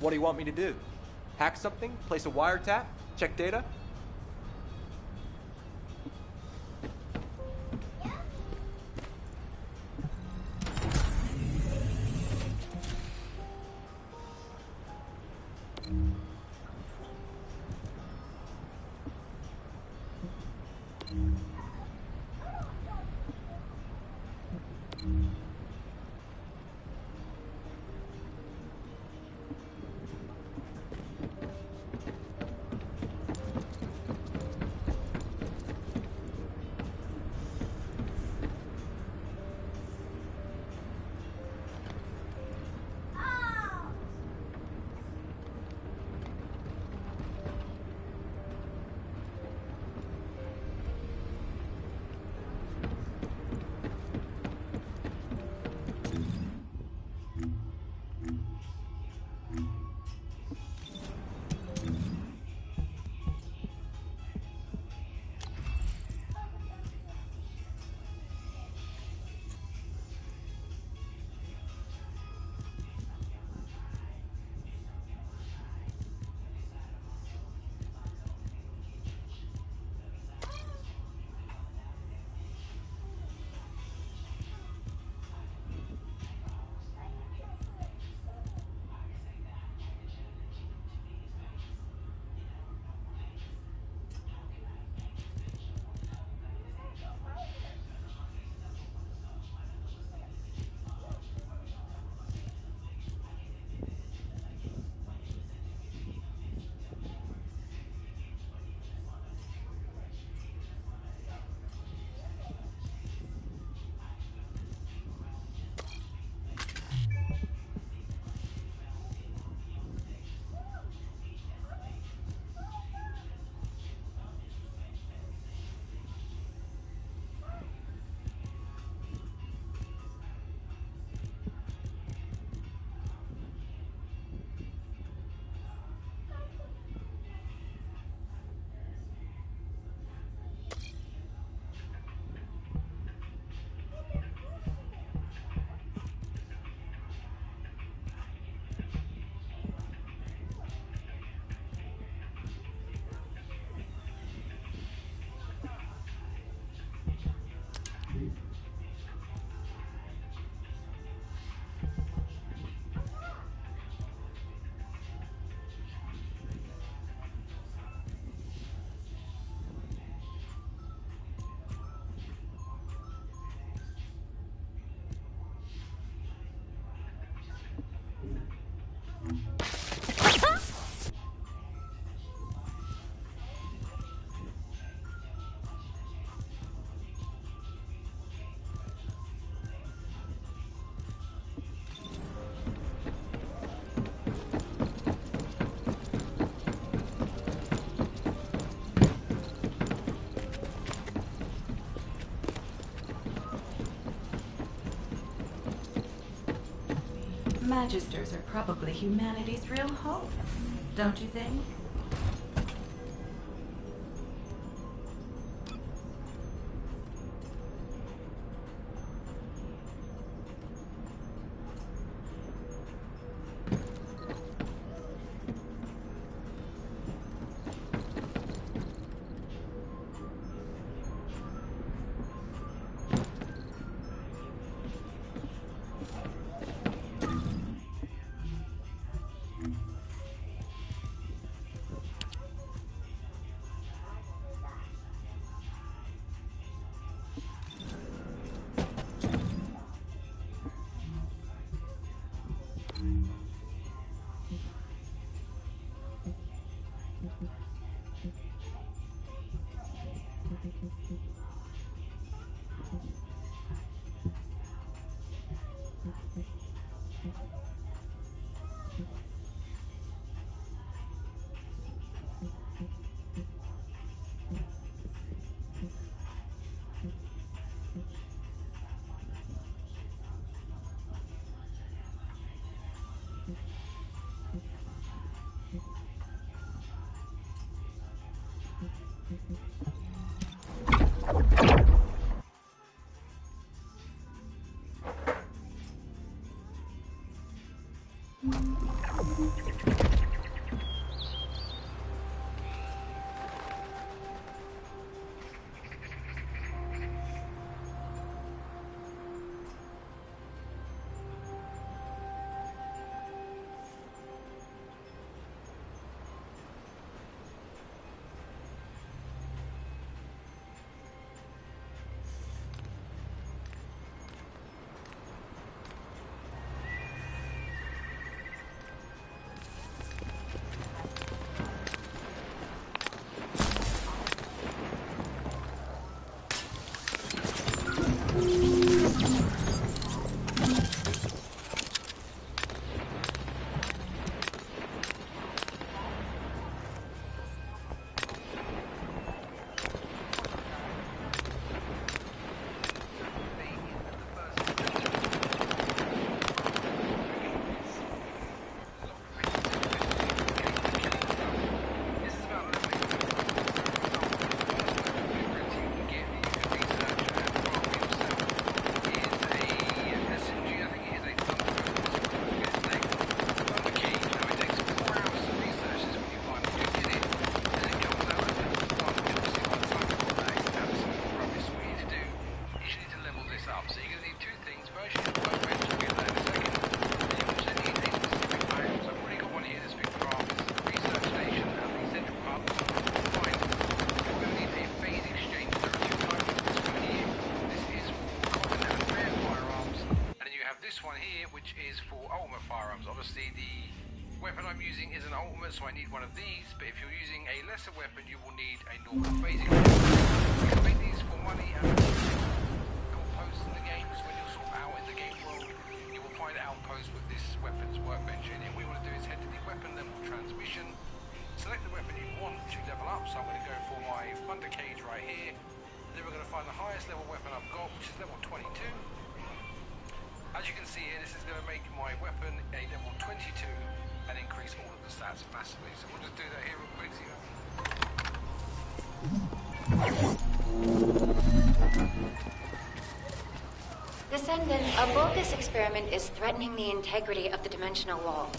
What do you want me to do? Hack something? Place a wiretap? Check data? Magisters are probably humanity's real hope, don't you think? armor, so I need one of these, but if you're using a lesser weapon, you will need a normal phasing weapon. You can make these for money and outposts in the games. When you're sort of out in the game world, you will find outposts with this weapons workbench in it. What we want to do is head to the weapon level transmission, select the weapon you want to level up, so I'm going to go for my Thunder Cage right here. Then we're going to find the highest level weapon I've got, which is level 22. As you can see here, this is going to make my weapon a level 22 and increase all of the stats massively. So we'll just do that here real quick. Descendant, a bogus experiment is threatening the integrity of the dimensional wall.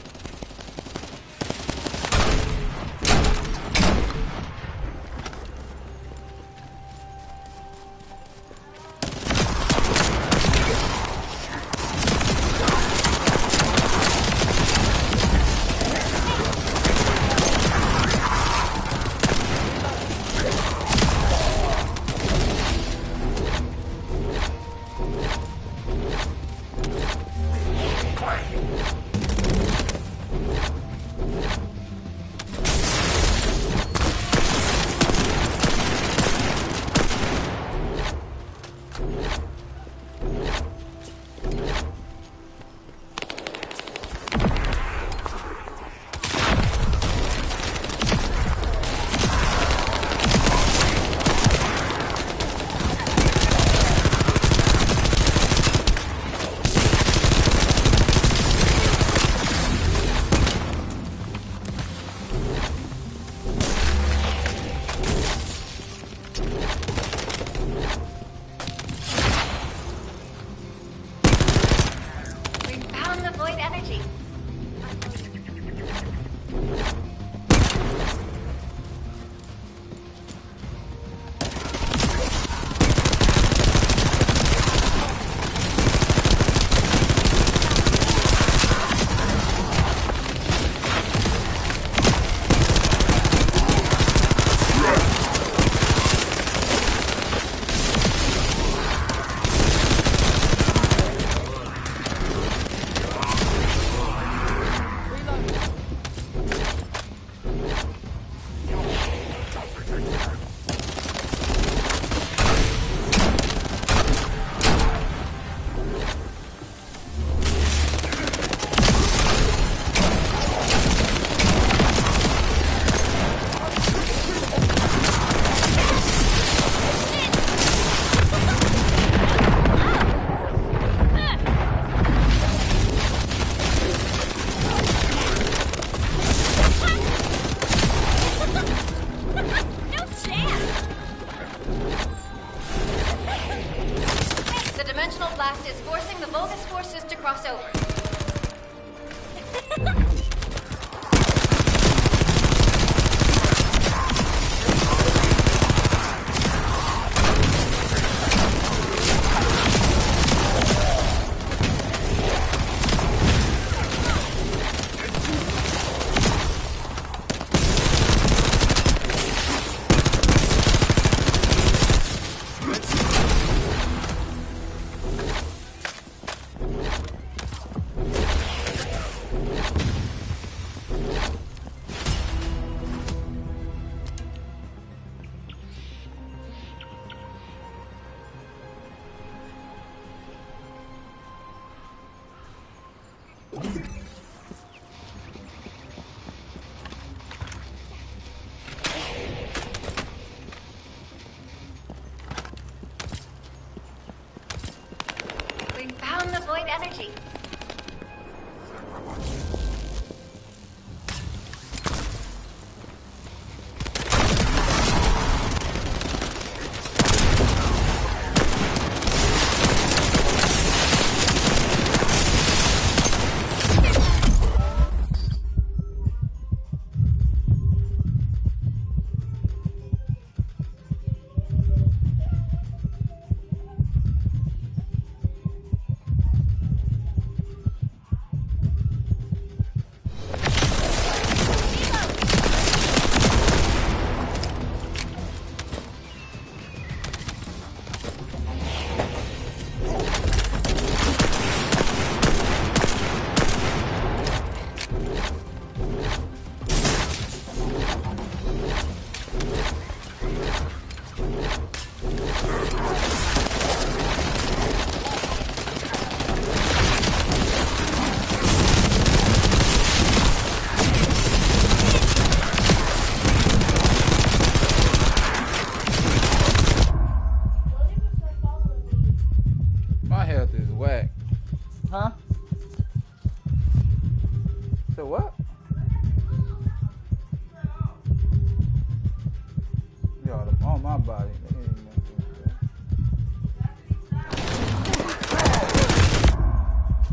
my body. They ain't even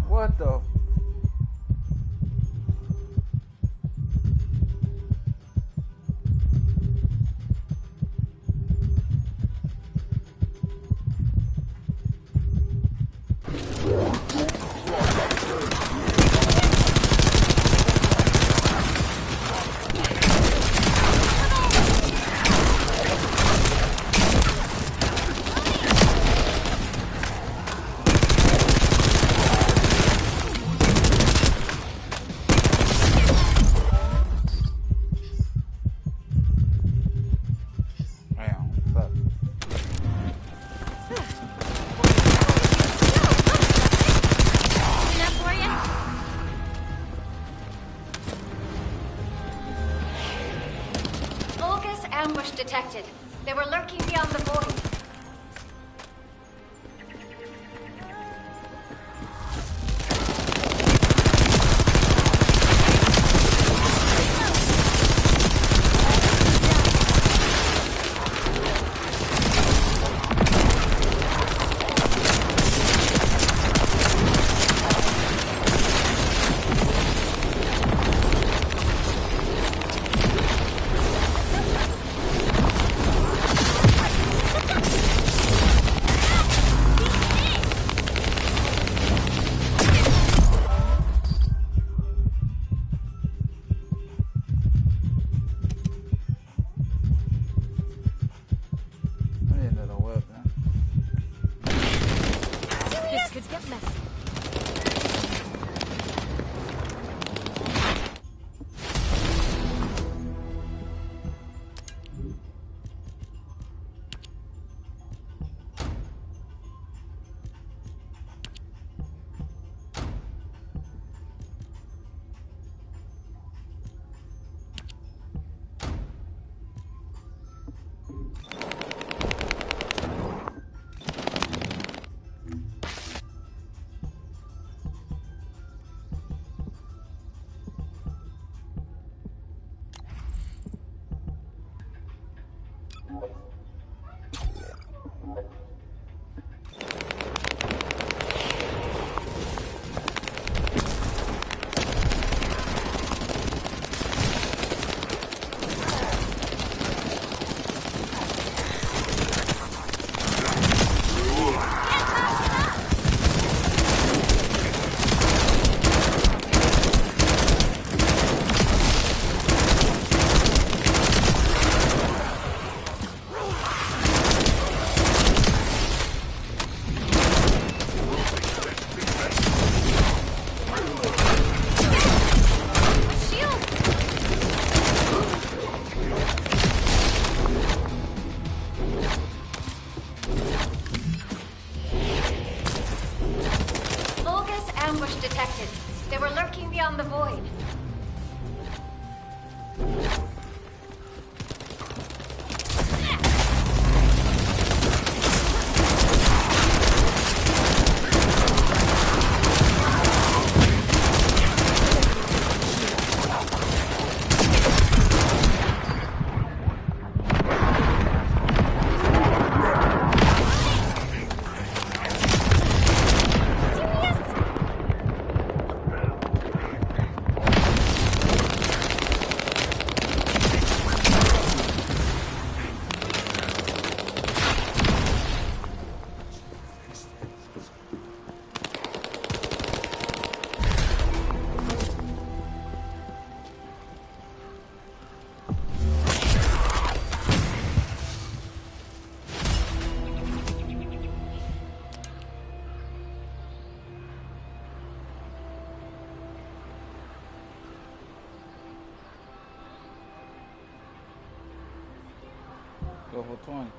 what the? Ambush detected. They were lurking beyond the void. Ambush detected. They were lurking beyond the void. Go for 20.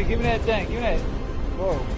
Give me that thing. Give me that. Whoa.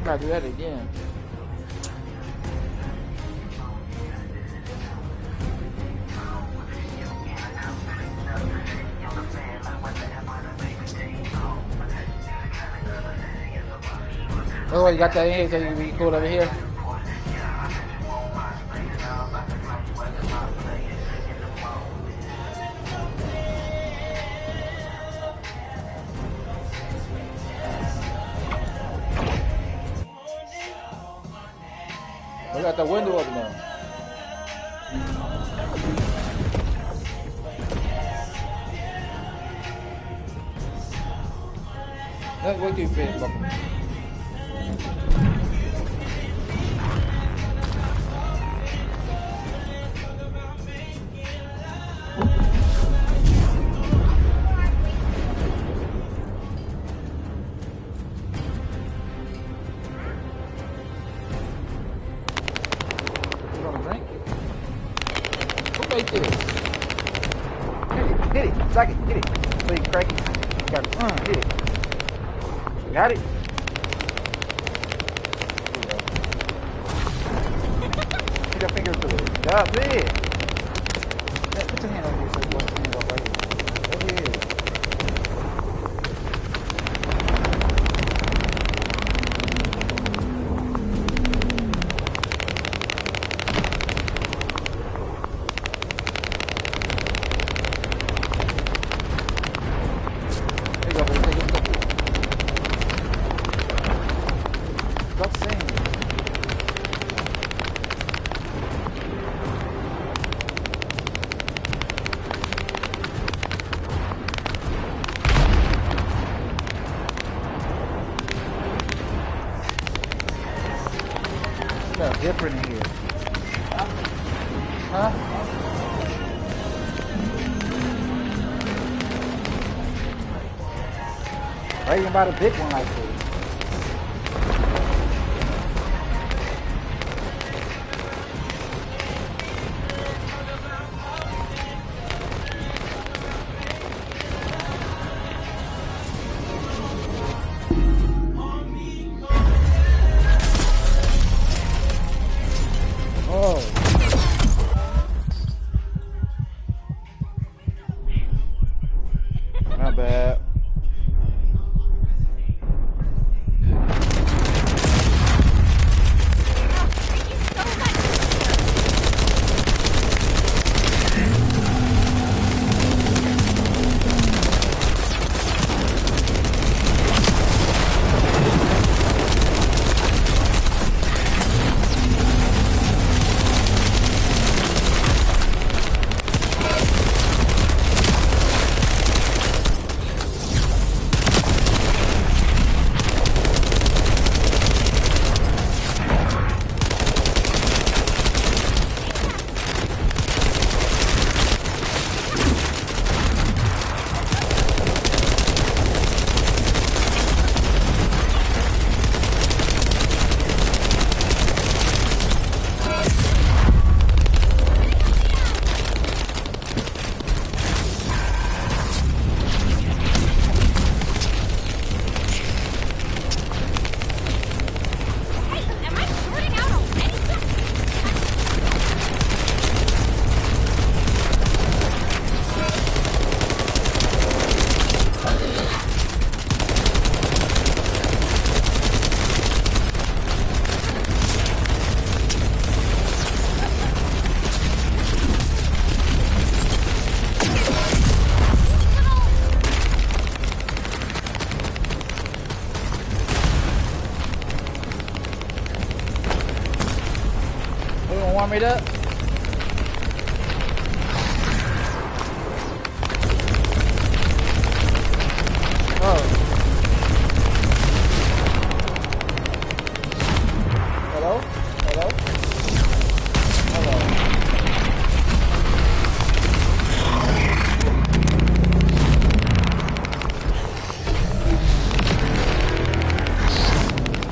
Gotta do that again. Oh, you got that in here so you can be cool over here. We got the window open now. Let's go to your face, bro. Hit it, suck it, hit it. So you crack it. You got it. Hit it. Got it? Put your finger to it. That's it. Put your hand over here so you want your hand off right here. Over here. Different in here. Huh? Why you about a big one like this? Not bad. Warm it up. Oh. Hello? Hello? Hello.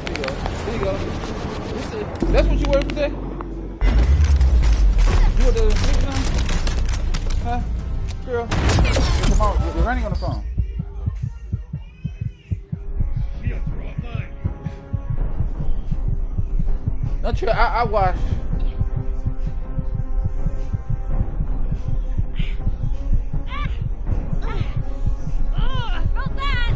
There you go. There you go. That's what you were today? Huh? Girl, come on, we're running on the phone. Don't you? I watch. Felt that!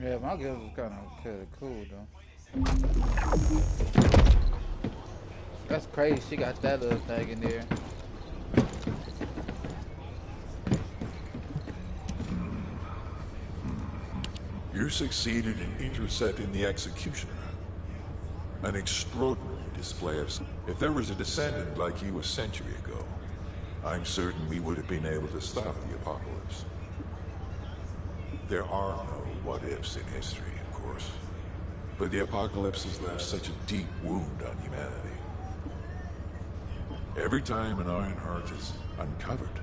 Yeah, my guess was kind of cool though. That's crazy. She got that little thing in there. You succeeded in intercepting the executioner. An extraordinary display of... If there was a descendant like you a century ago, I'm certain we would have been able to stop the apocalypse. There are no what-ifs in history, of course. But the apocalypse has left such a deep wound on humanity. Every time an Ironheart is uncovered,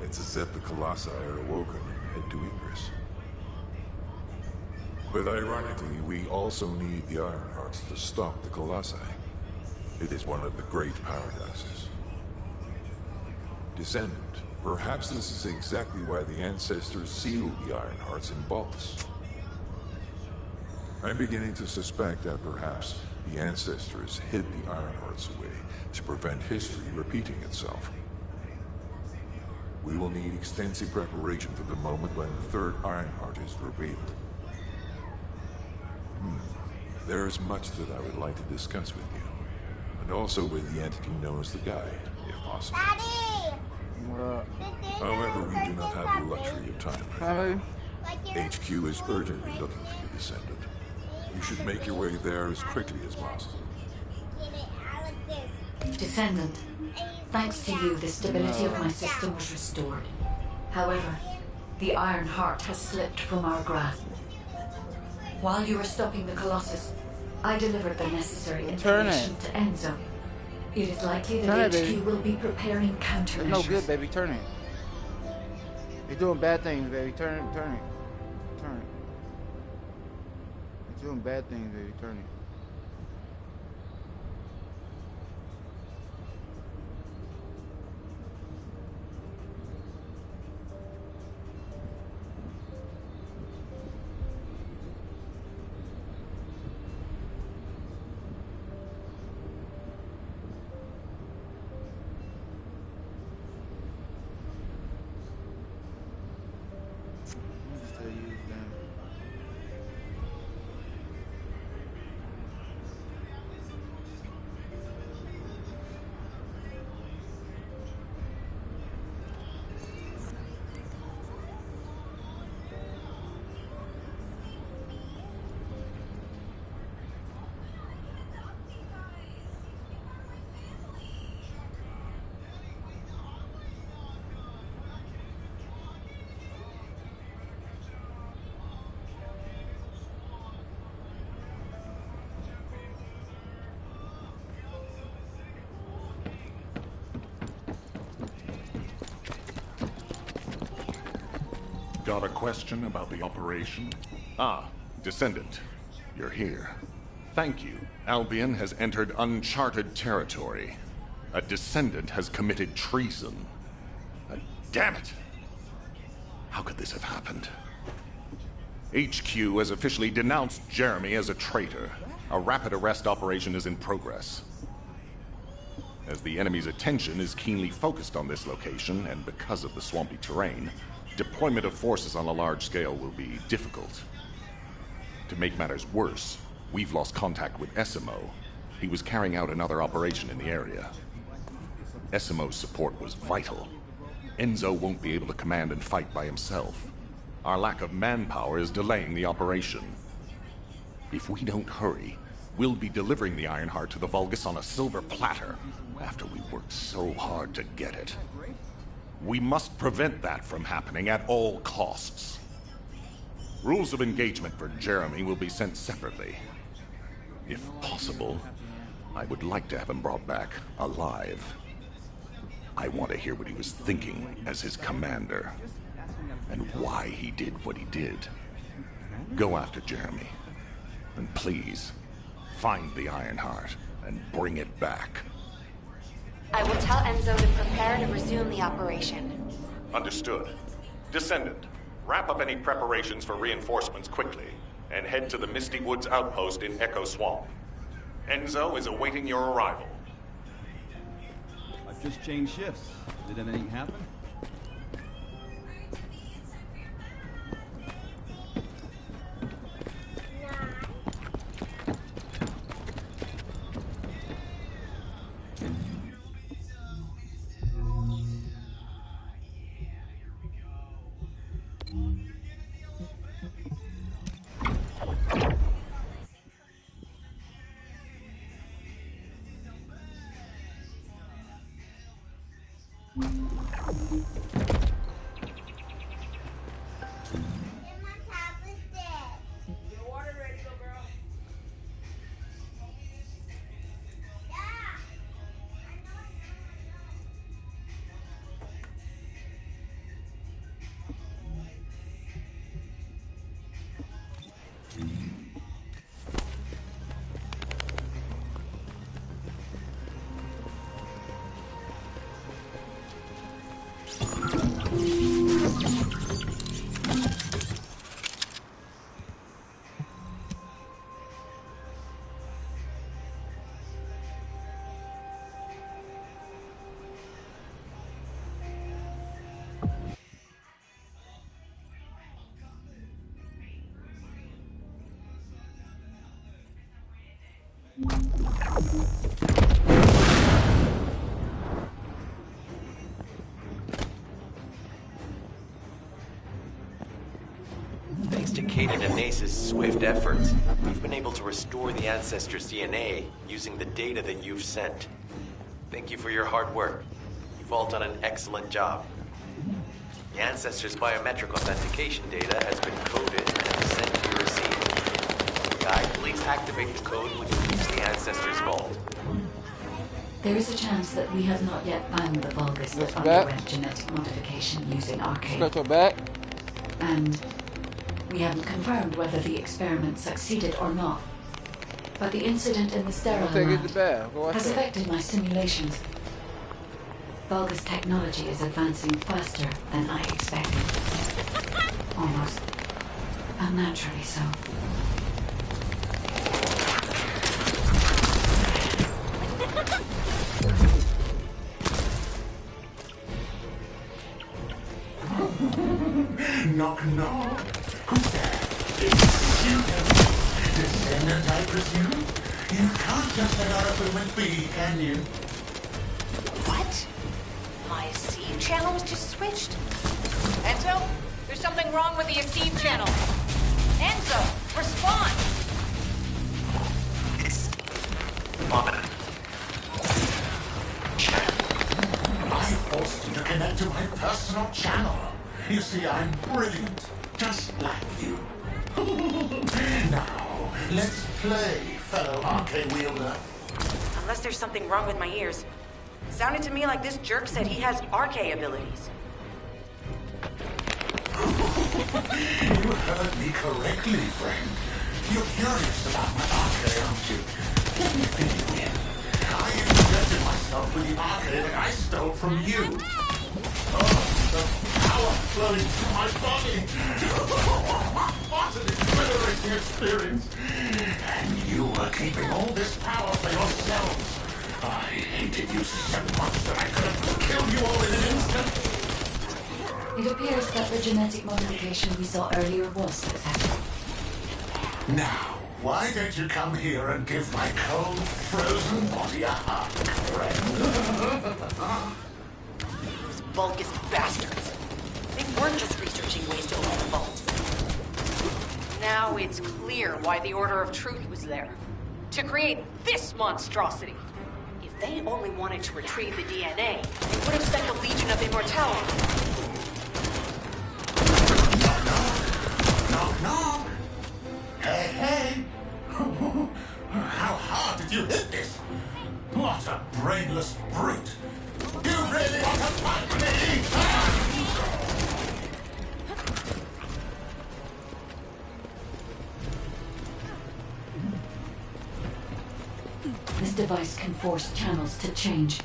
it's as if the Colossi are awoken and head to egress. But ironically, we also need the Ironhearts to stop the Colossi. It is one of the great paradoxes. Descendant, perhaps this is exactly why the ancestors sealed the Ironhearts in vaults. I'm beginning to suspect that perhaps the ancestors hid the Ironhearts away to prevent history repeating itself. We will need extensive preparation for the moment when the third Ironheart is revealed. There is much that I would like to discuss with you, and also with the entity known as the Guide, if possible. Daddy! However, we do not have the luxury of time right now. HQ is urgently looking for the Descendant. You should make your way there as quickly as possible. Descendant, thanks to you, the stability of my system was restored. However, the Iron Heart has slipped from our grasp. While you were stopping the Colossus, I delivered the necessary information to Enzo. It is likely that HQ will be preparing countermeasures. It's no good, baby. Turn it. You're doing bad things, baby. Turn it. Turn it. Turn it. You're doing bad things, baby. Turn it. Got a question about the operation? Ah, Descendant. You're here. Thank you. Albion has entered uncharted territory. A Descendant has committed treason. Damn it! How could this have happened? HQ has officially denounced Jeremy as a traitor. A rapid arrest operation is in progress. As the enemy's attention is keenly focused on this location, and because of the swampy terrain, deployment of forces on a large scale will be difficult. To make matters worse, we've lost contact with SMO. He was carrying out another operation in the area. SMO's support was vital. Enzo won't be able to command and fight by himself. Our lack of manpower is delaying the operation. If we don't hurry, we'll be delivering the Ironheart to the Vulgus on a silver platter after we worked so hard to get it. We must prevent that from happening at all costs. Rules of engagement for Jeremy will be sent separately. If possible, I would like to have him brought back alive. I want to hear what he was thinking as his commander, and why he did what he did. Go after Jeremy, and please, find the Ironheart and bring it back. I will tell Enzo to prepare to resume the operation. Understood. Descendant, wrap up any preparations for reinforcements quickly, and head to the Misty Woods outpost in Echo Swamp. Enzo is awaiting your arrival. I've just changed shifts. Did anything happen? Thanks to Kaden and Nace's swift efforts, we've been able to restore the Ancestors' DNA using the data that you've sent. Thank you for your hard work. You've all done an excellent job. The Ancestors' biometric authentication data has been coded and sent to your receiver. Guy, please activate the code which leaves the Ancestors' vault. There is a chance that we have not yet found the Vulgus that underwent genetic modification using Arcade. Got your back. And we haven't confirmed whether the experiment succeeded or not. But the incident in the sterile lab has affected my simulations. Vulgus technology is advancing faster than I expected. Almost unnaturally so. Knock, knock. Who's there? It's you, Descendant, I presume? You can't just let our equipment be, can you? What? My Esteem channel was just switched? Enzo, there's something wrong with the Esteem channel. Enzo, respond! I forced you to connect to my personal channel. You see, I'm brilliant, just like you. Now, let's play, fellow arcade wielder. Unless there's something wrong with my ears. Sounded to me like this jerk said he has arcade abilities. You heard me correctly, friend. You're curious about my arcade, aren't you? Let me fill you in. I injected myself with the arcade that I stole from you. Oh, the power flowing through my body. What an exhilarating experience. And you were keeping all this power for yourselves. I hated you so much that I could have killed you all in an instant. It appears that the genetic modification we saw earlier was successful. Now, why don't you come here and give my cold, frozen body a hug, friend? Those Vulgus bastards. They weren't just researching ways to open the vault. Now it's clear why the Order of Truth was there. To create this monstrosity. If they only wanted to retrieve the DNA, they would have sent the Legion of Immortality. Knock, knock. Hey, hey. How hard did you hit this? What a brainless brute. You really want to fight me? This device can force channels to change.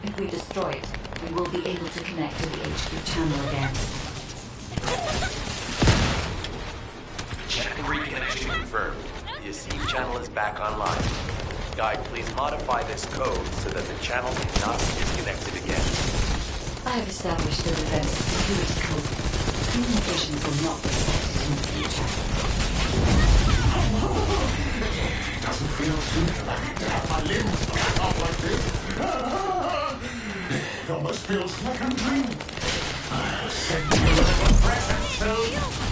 If we destroy it, we will be able to connect to the HQ channel again. Channel reconnection confirmed. The Esteem channel is back online. Guide, please modify this code so that the channel cannot be disconnected again. I have established a defensive security code. Communications will not be affected in the future. It doesn't feel too dramatic to have my limbs cut off like this. It almost feels like I'm dreaming. I'll send you a little present soon.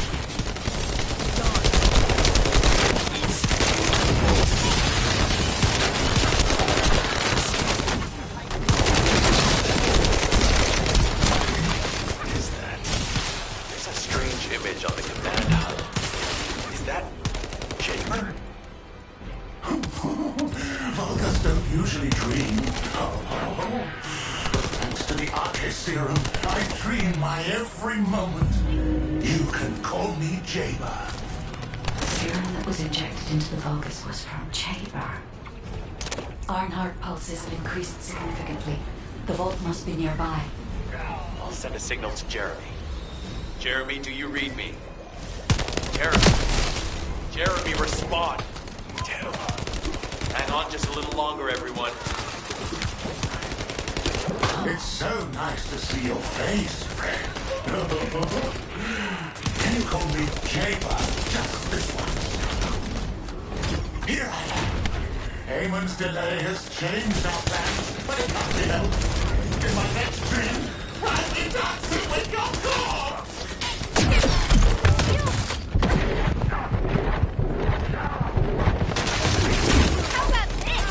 actually dream. Oh. Thanks to the Ake serum, I dream my every moment. You can call me Jaber. The serum that was injected into the Vulgus was from Jaber. Iron heart pulses have increased significantly. The vault must be nearby. I'll send a signal to Jeremy. Jeremy, do you read me? Jeremy! Jeremy, respond! Hang on just a little longer, everyone. It's so nice to see your face, friend. Can you call me Jaber just this once? Here I am. Eamon's delay has changed our plans, but it can't be helped. In my next dream, I'll be dancing with your corpse! How about this?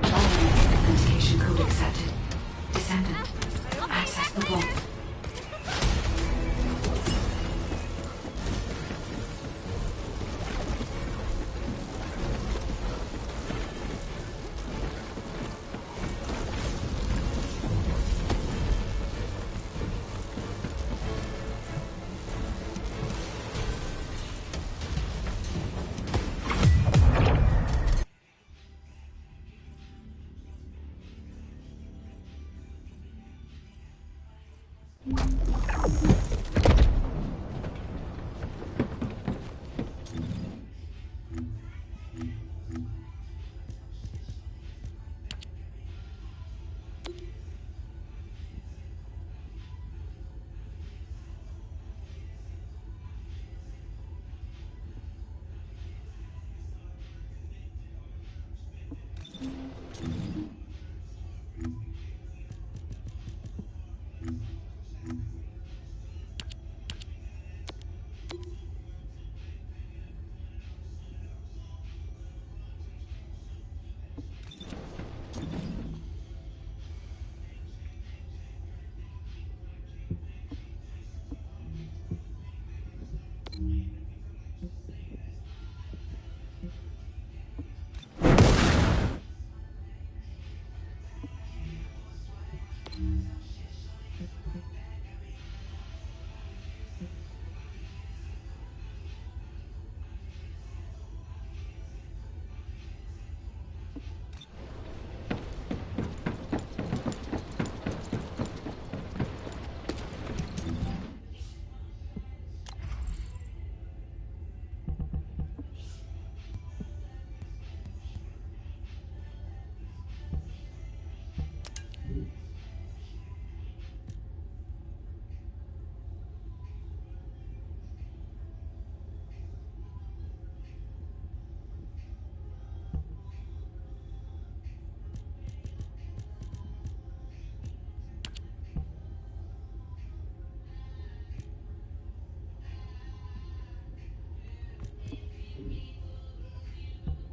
Authentication code accepted. Descendant, access the vault.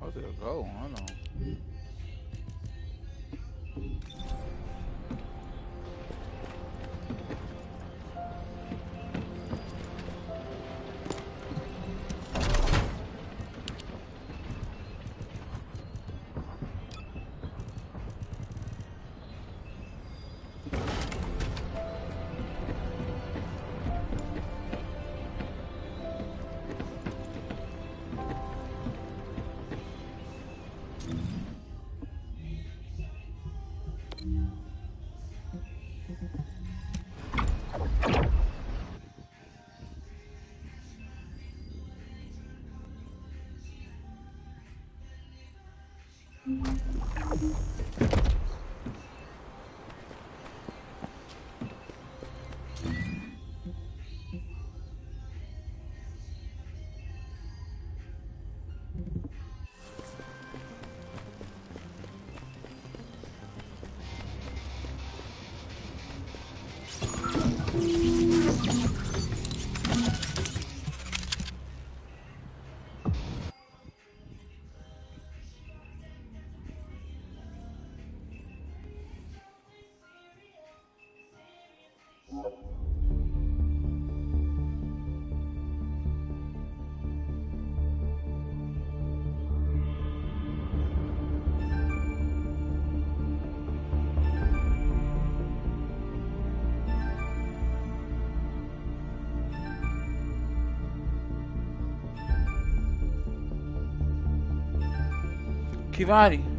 How's it go? I don't know. Che vari?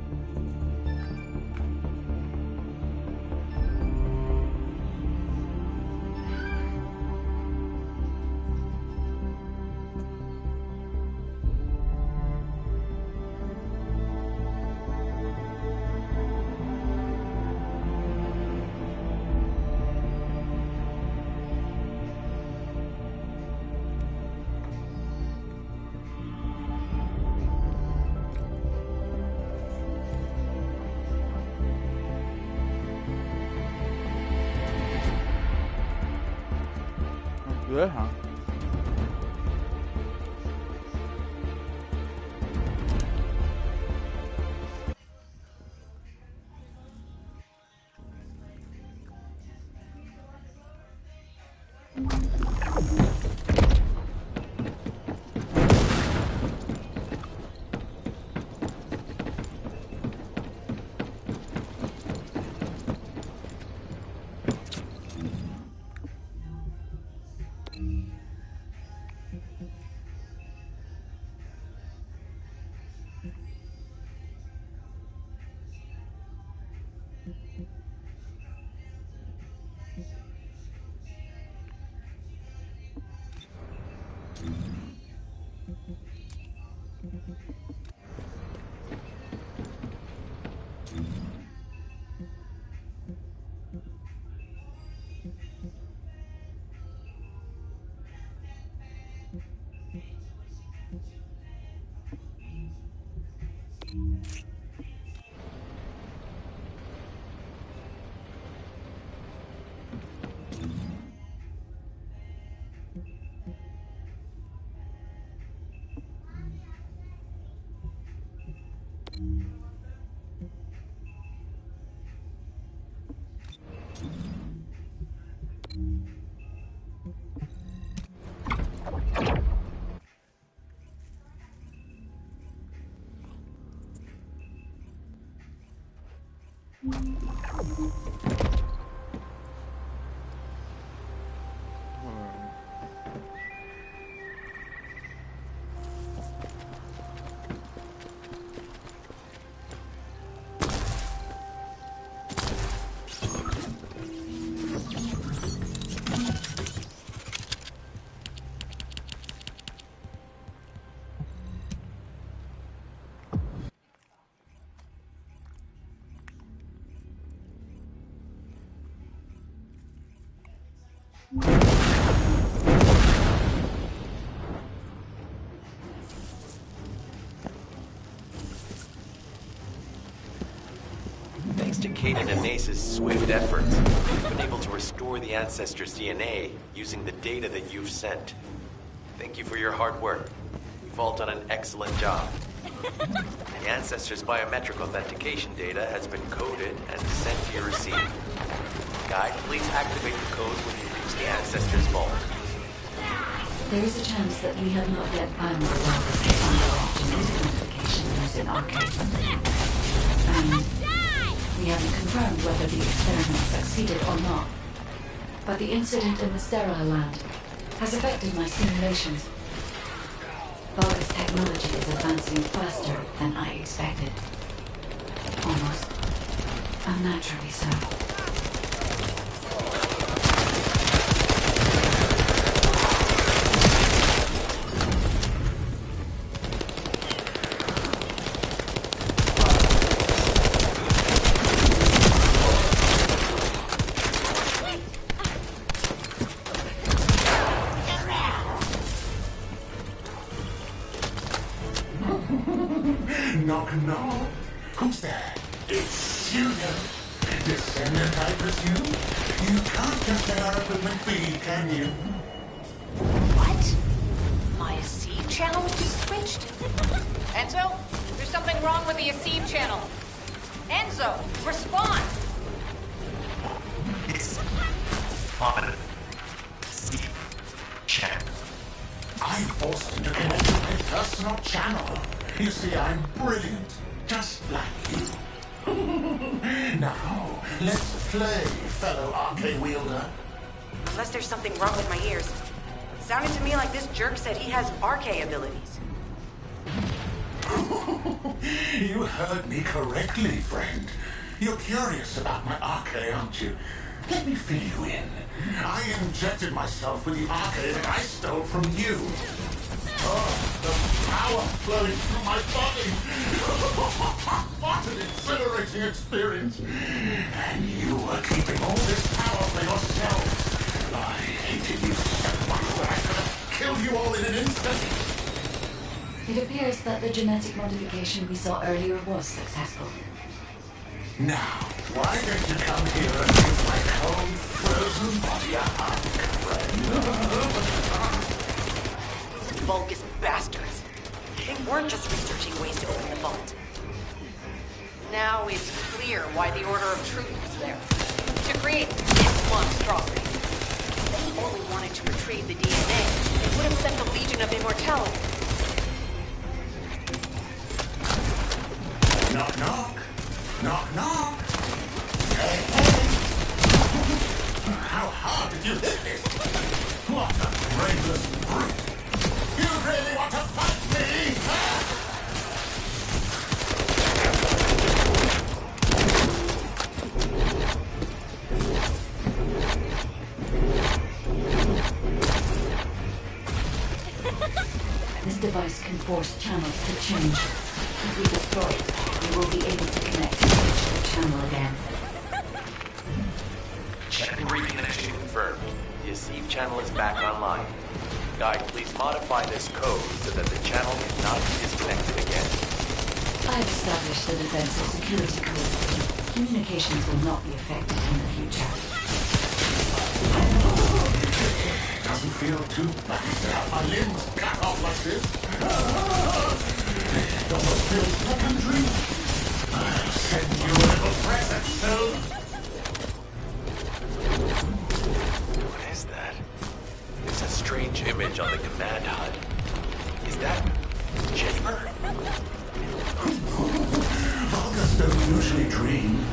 Due hả? Thanks to Kaden and Nace's swift efforts, we've been able to restore the Ancestors' DNA using the data that you've sent. Thank you for your hard work. You've all done an excellent job. The Ancestors' biometric authentication data has been coded and sent to your receiver. Guide, please activate the code when you reach the Ancestors' vault. There is a chance that we have not yet found the longest unlocked genetic modification used in arcade. We haven't confirmed whether the experiment succeeded or not. But the incident in the sterile land has affected my simulations. Vulgus technology is advancing faster than I expected. Almost unnaturally so. Knock, knock. Who's there? It's you, Descendant, I presume? You can't just let our equipment be, can you? What? My ACEIV channel was just switched? Enzo, there's something wrong with the ACEIV channel. Enzo, respond! It's fun. ACEIV channel. I forced him to connect to my personal channel. You see, I'm brilliant, just like you. Now, let's play, fellow arcane wielder. Unless there's something wrong with my ears. It sounded to me like this jerk said he has RK abilities. You heard me correctly, friend. You're curious about my arche, aren't you? Let me fill you in. I injected myself with the arche that I stole from you. Oh, the power flowing through my body. What an exhilarating experience. And you were keeping all this power for yourself. I hated you so much that I could have killed you all in an instant. It appears that the genetic modification we saw earlier was successful. Now, why don't you come here and give my cold, frozen body a hug, friend? Vulgus bastards. They weren't just researching ways to open the vault. Now it's clear why the Order of Truth was there. To create this monstrosity. If they only wanted to retrieve the DNA, they would have sent the Legion of Immortality. Knock, knock. Knock, knock. Hey, hey. How hard did you hit this? What a brainless brute. You really want to fight me? Huh? This device can force channels to change. If we destroy it, we will be able to connect to the channel again. Check and reconnection confirmed. The Deceive channel is back online. Guide, please modify this code so that the channel cannot be disconnected again. I've established the defensive security code. Communications will not be affected in the future. Doesn't feel too bad to have my limbs cut off like this. It almost feels like a dream. I'll send you a little present soon. What is that? It's a strange image on the command HUD. Is that Jamer? Vulgus don't usually dream.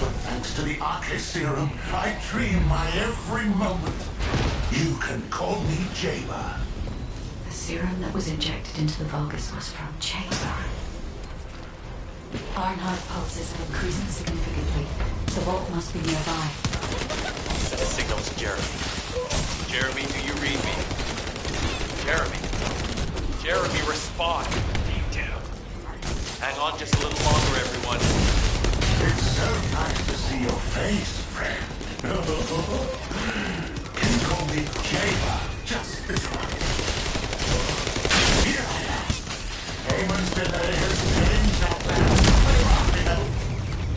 But thanks to the arche serum, I dream my every moment. You can call me Jamer. The serum that was injected into the Vulgus was from Jamer. Ironheart pulses have increased significantly. The vault must be nearby. Send a signal to Jeremy. Jeremy, do you read me? Jeremy. Jeremy, respond. Hang on just a little longer, everyone. It's so nice to see your face, friend. Can you call me Jamer? Just this once. Here I am. Haman's delay has changed our plans.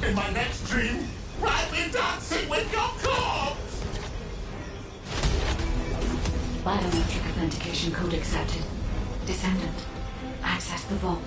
In my next dream, I'll be dancing with your corpse! Biometric authentication code accepted. Descendant. Access the vault.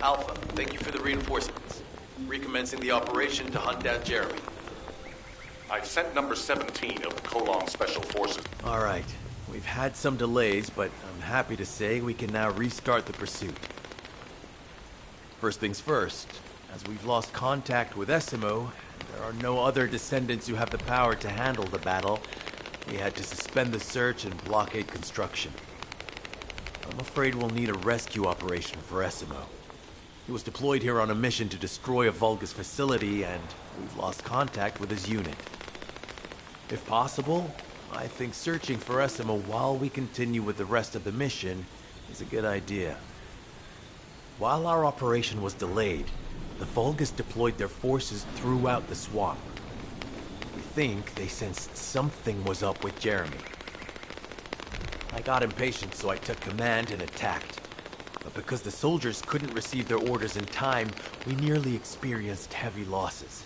Alpha, thank you for the reinforcements. Recommencing the operation to hunt down Jeremy. I've sent number 17 of the Colon Special Forces. All right. We've had some delays, but I'm happy to say we can now restart the pursuit. First things first, as we've lost contact with Essimo, there are no other Descendants who have the power to handle the battle. We had to suspend the search and blockade construction. I'm afraid we'll need a rescue operation for Essimo. He was deployed here on a mission to destroy a Vulgus facility, and we've lost contact with his unit. If possible, I think searching for Essimo while we continue with the rest of the mission is a good idea. While our operation was delayed, the Vulgus deployed their forces throughout the swamp. We think they sensed something was up with Jeremy. I got impatient, so I took command and attacked. But because the soldiers couldn't receive their orders in time, we nearly experienced heavy losses.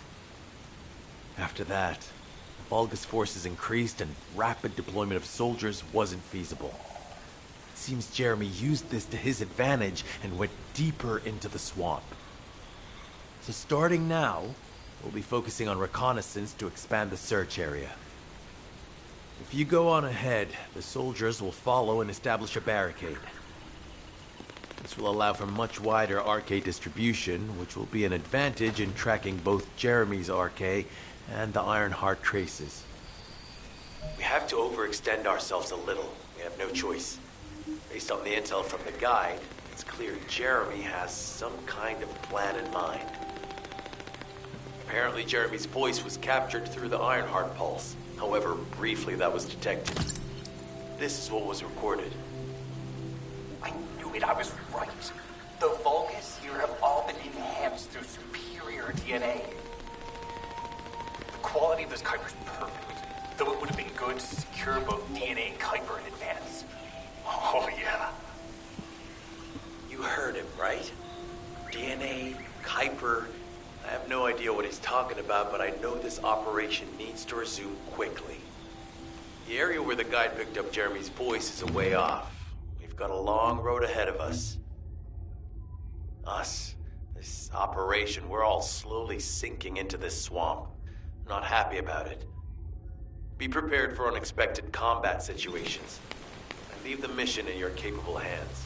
After that, the Vulgus forces increased and rapid deployment of soldiers wasn't feasible. It seems Jeremy used this to his advantage and went deeper into the swamp. So starting now, we'll be focusing on reconnaissance to expand the search area. If you go on ahead, the soldiers will follow and establish a barricade. This will allow for much wider RK distribution, which will be an advantage in tracking both Jeremy's RK and the Ironheart traces. We have to overextend ourselves a little. We have no choice. Based on the intel from the guide, it's clear Jeremy has some kind of plan in mind. Apparently Jeremy's voice was captured through the Ironheart pulse. However, briefly that was detected. This is what was recorded. I knew it, I was right. The Vulgus here have all been enhanced through superior DNA. The quality of this Kuiper's perfect, though it would have been good to secure both DNA and Kuiper in advance. Oh yeah. You heard him, right? DNA, Kuiper. I have no idea what he's talking about, but I know this operation needs to resume quickly. The area where the guide picked up Jeremy's voice is a way off. We've got a long road ahead of us. This operation, we're all slowly sinking into this swamp. I'm not happy about it. Be prepared for unexpected combat situations. And leave the mission in your capable hands.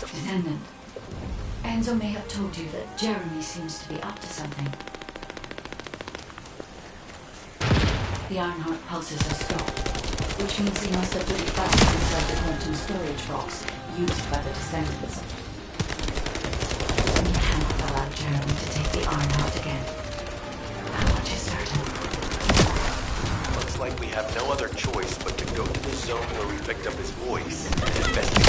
Descendant, Enzo may have told you that Jeremy seems to be up to something. The Ironheart pulses have stopped, which means he must have put it back inside the quantum storage box used by the Descendants. We cannot allow Jeremy to take the Ironheart again. How much is certain? Looks like we have no other choice but to go to the zone where we picked up his voice and investigate.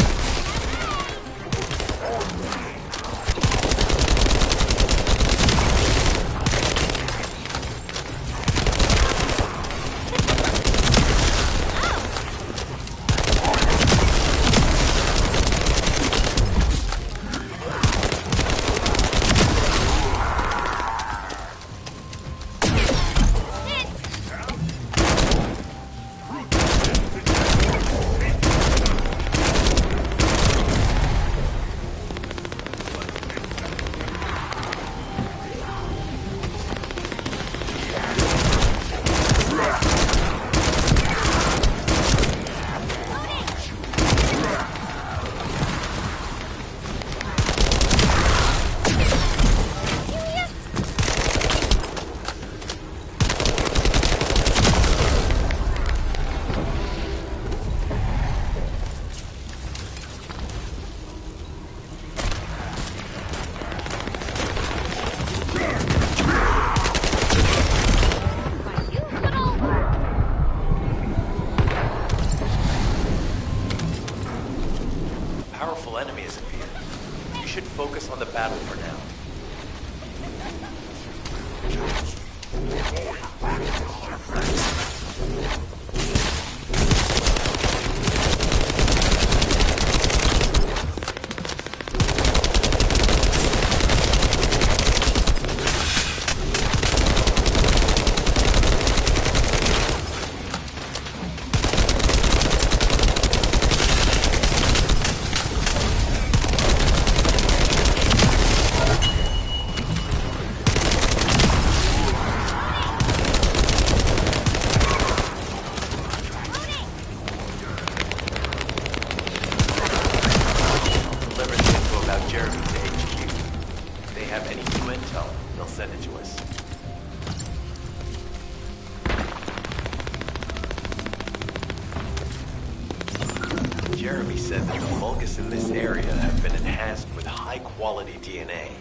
Jeremy said that the Vulgus in this area have been enhanced with high-quality DNA.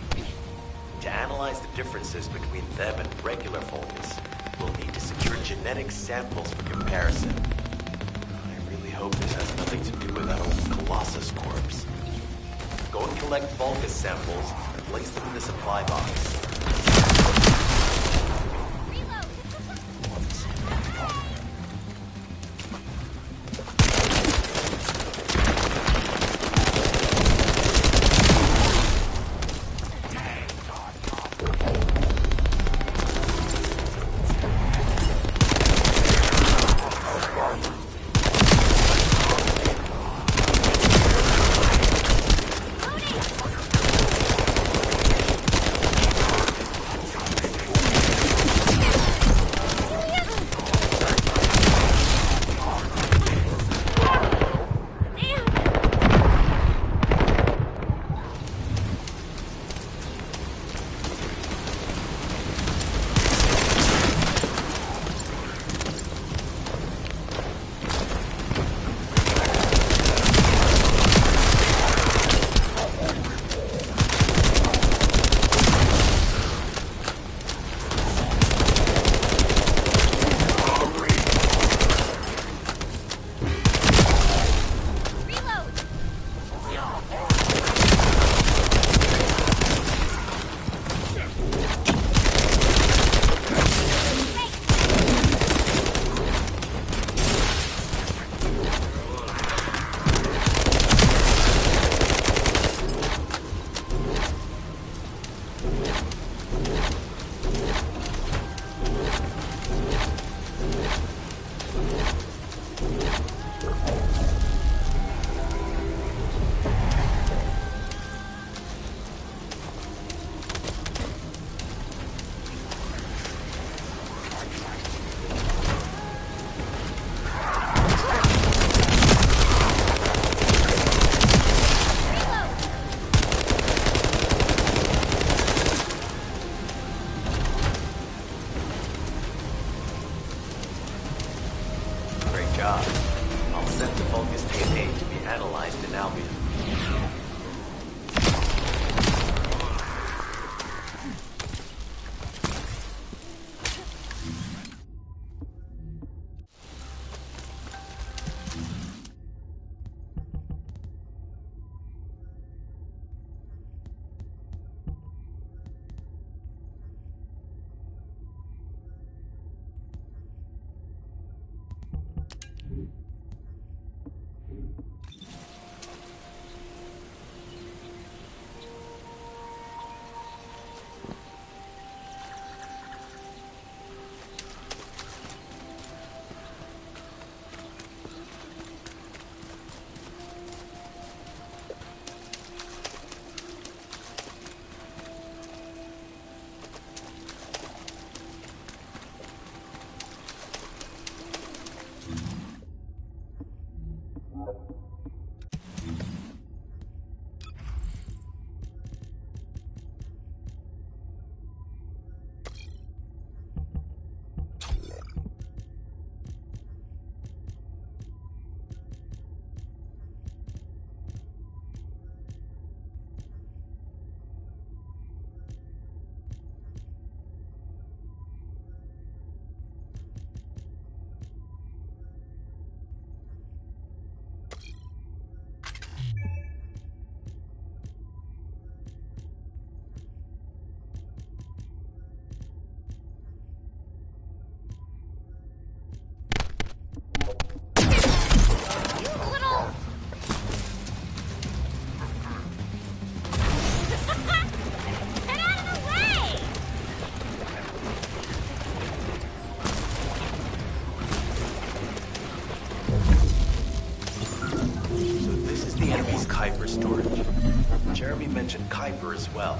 To analyze the differences between them and regular Vulgus, we'll need to secure genetic samples for comparison. I really hope this has nothing to do with that old Colossus corpse. Go and collect Vulgus samples and place them in the supply box. I'll send the Vulgus DNA to be analyzed in Albion. Kuiper storage. Jeremy mentioned Kuiper as well.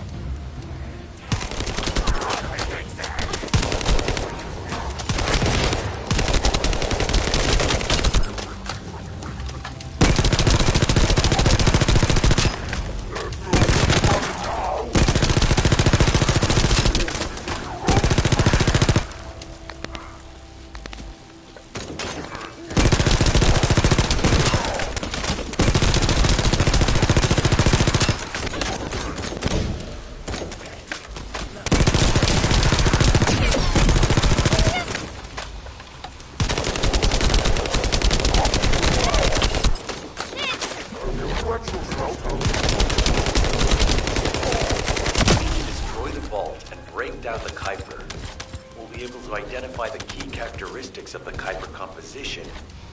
be able to identify the key characteristics of the Kuiper composition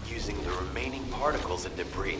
using the remaining particles and debris.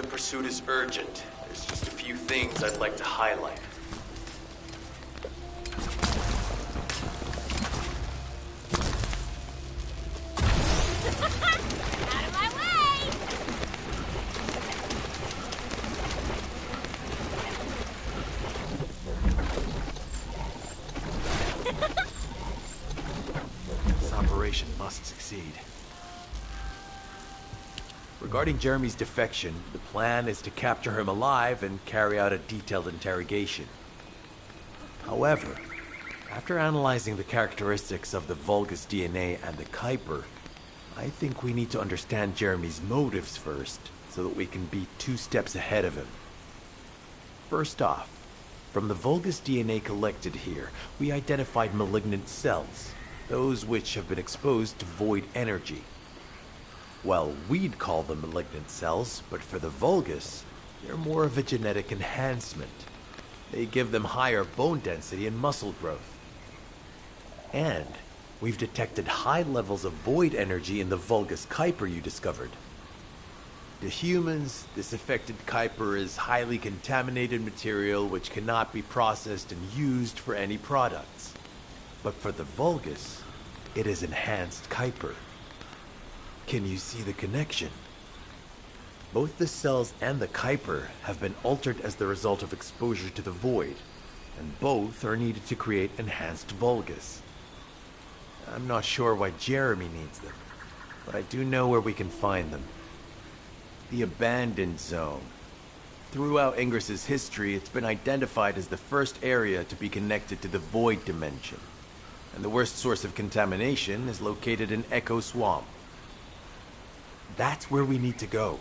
Pursuit is urgent. There's just a few things I'd like to highlight. Out of my way! This operation must succeed. Regarding Jeremy's defection, the plan is to capture him alive and carry out a detailed interrogation. However, after analyzing the characteristics of the Vulgus DNA and the Kuiper, I think we need to understand Jeremy's motives first, so that we can be 2 steps ahead of him. First off, from the Vulgus DNA collected here, we identified malignant cells, those which have been exposed to void energy. Well, we'd call them malignant cells, but for the Vulgus, they're more of a genetic enhancement. They give them higher bone density and muscle growth. And we've detected high levels of void energy in the Vulgus Kuiper you discovered. To humans, this affected Kuiper is highly contaminated material which cannot be processed and used for any products. But for the Vulgus, it is enhanced Kuiper. Can you see the connection? Both the cells and the Kuiper have been altered as the result of exposure to the void, and both are needed to create enhanced Vulgus. I'm not sure why Jeremy needs them, but I do know where we can find them. The Abandoned Zone. Throughout Ingris's history, it's been identified as the first area to be connected to the Void Dimension, and the worst source of contamination is located in Echo Swamp. That's where we need to go.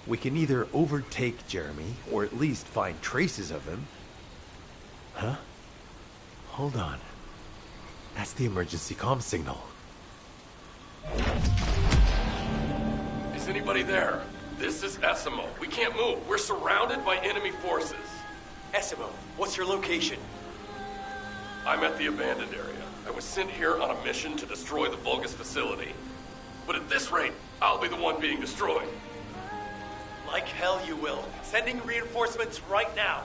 We can either overtake Jeremy, or at least find traces of him. Huh? Hold on. That's the emergency comm signal. Is anybody there? This is Esimo. We can't move. We're surrounded by enemy forces. Esimo, what's your location? I'm at the abandoned area. I was sent here on a mission to destroy the Vulgus facility. But at this rate, I'll be the one being destroyed. Like hell you will. Sending reinforcements right now.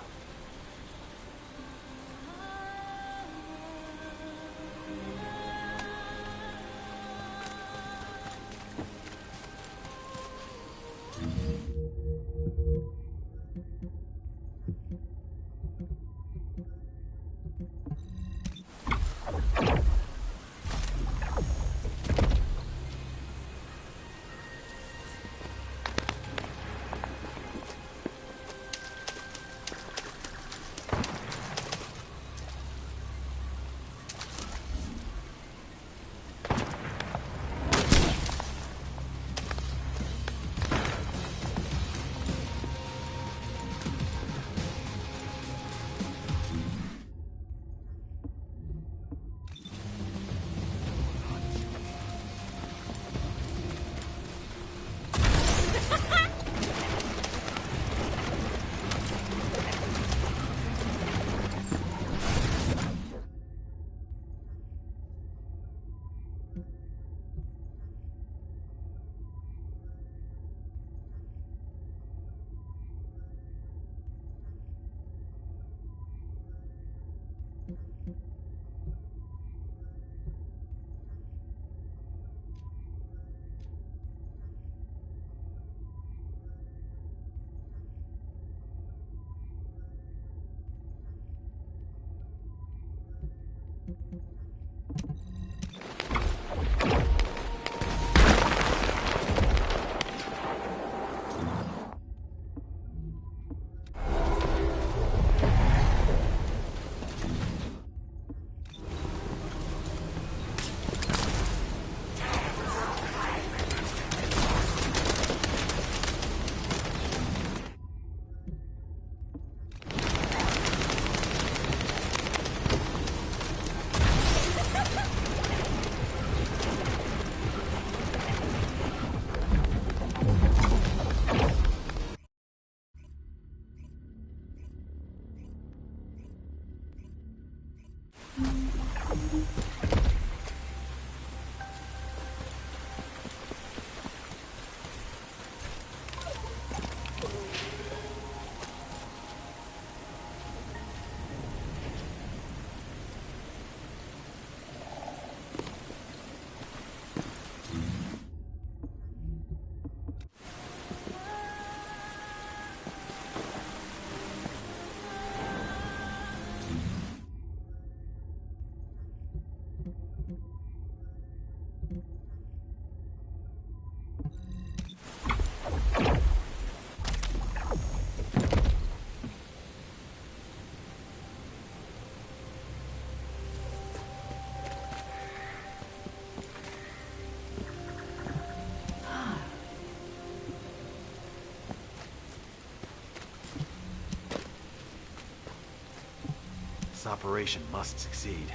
This operation must succeed.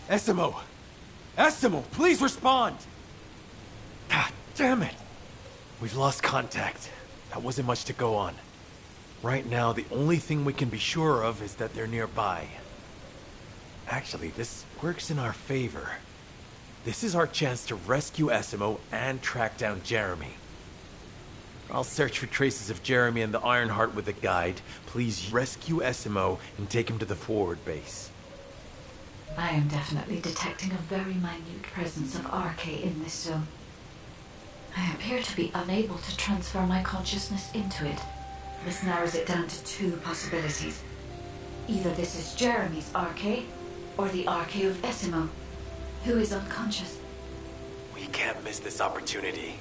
Esimo! Esimo, please respond! God damn it! We've lost contact. That wasn't much to go on. Right now, the only thing we can be sure of is that they're nearby. Actually, this works in our favor. This is our chance to rescue Esimo and track down Jeremy. I'll search for traces of Jeremy and the Ironheart with a guide. Please rescue Esimo and take him to the forward base. I am definitely detecting a very minute presence of RK in this zone. appear to be unable to transfer my consciousness into it. This narrows it down to two possibilities. Either this is Jeremy's Arche, or the Arche of Esimo, who is unconscious. We can't miss this opportunity.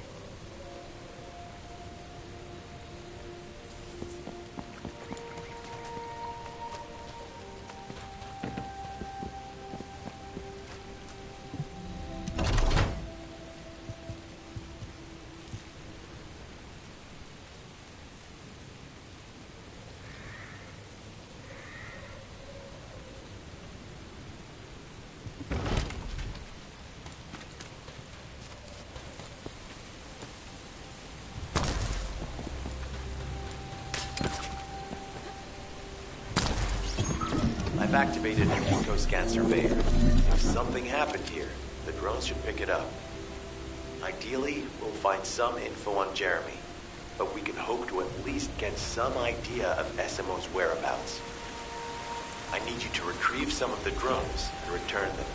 I've activated an eco-scan surveyor. If something happened here, the drones should pick it up. Ideally, we'll find some info on Jeremy, but we can hope to at least get some idea of Esimo's whereabouts. I need you to retrieve some of the drones and return them.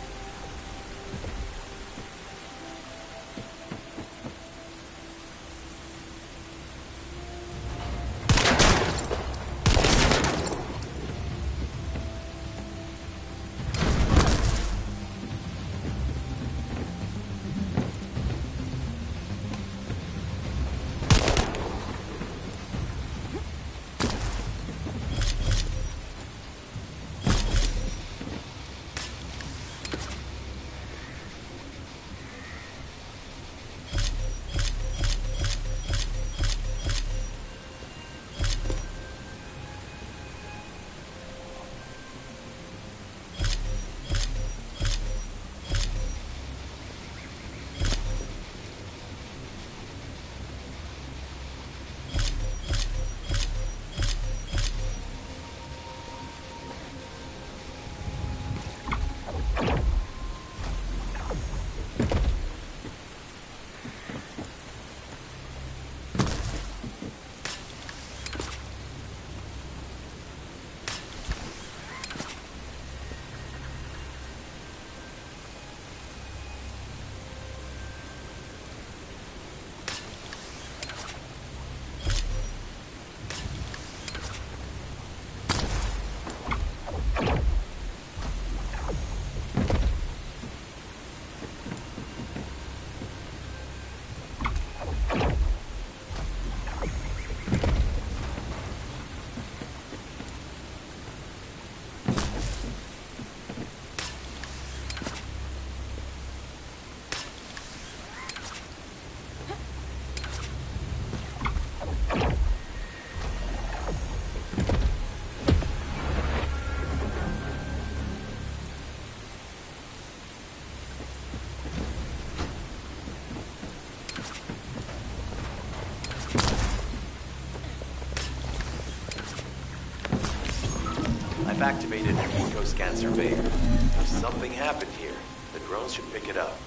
I've activated an eco-scan surveyor. If something happened here, the drones should pick it up.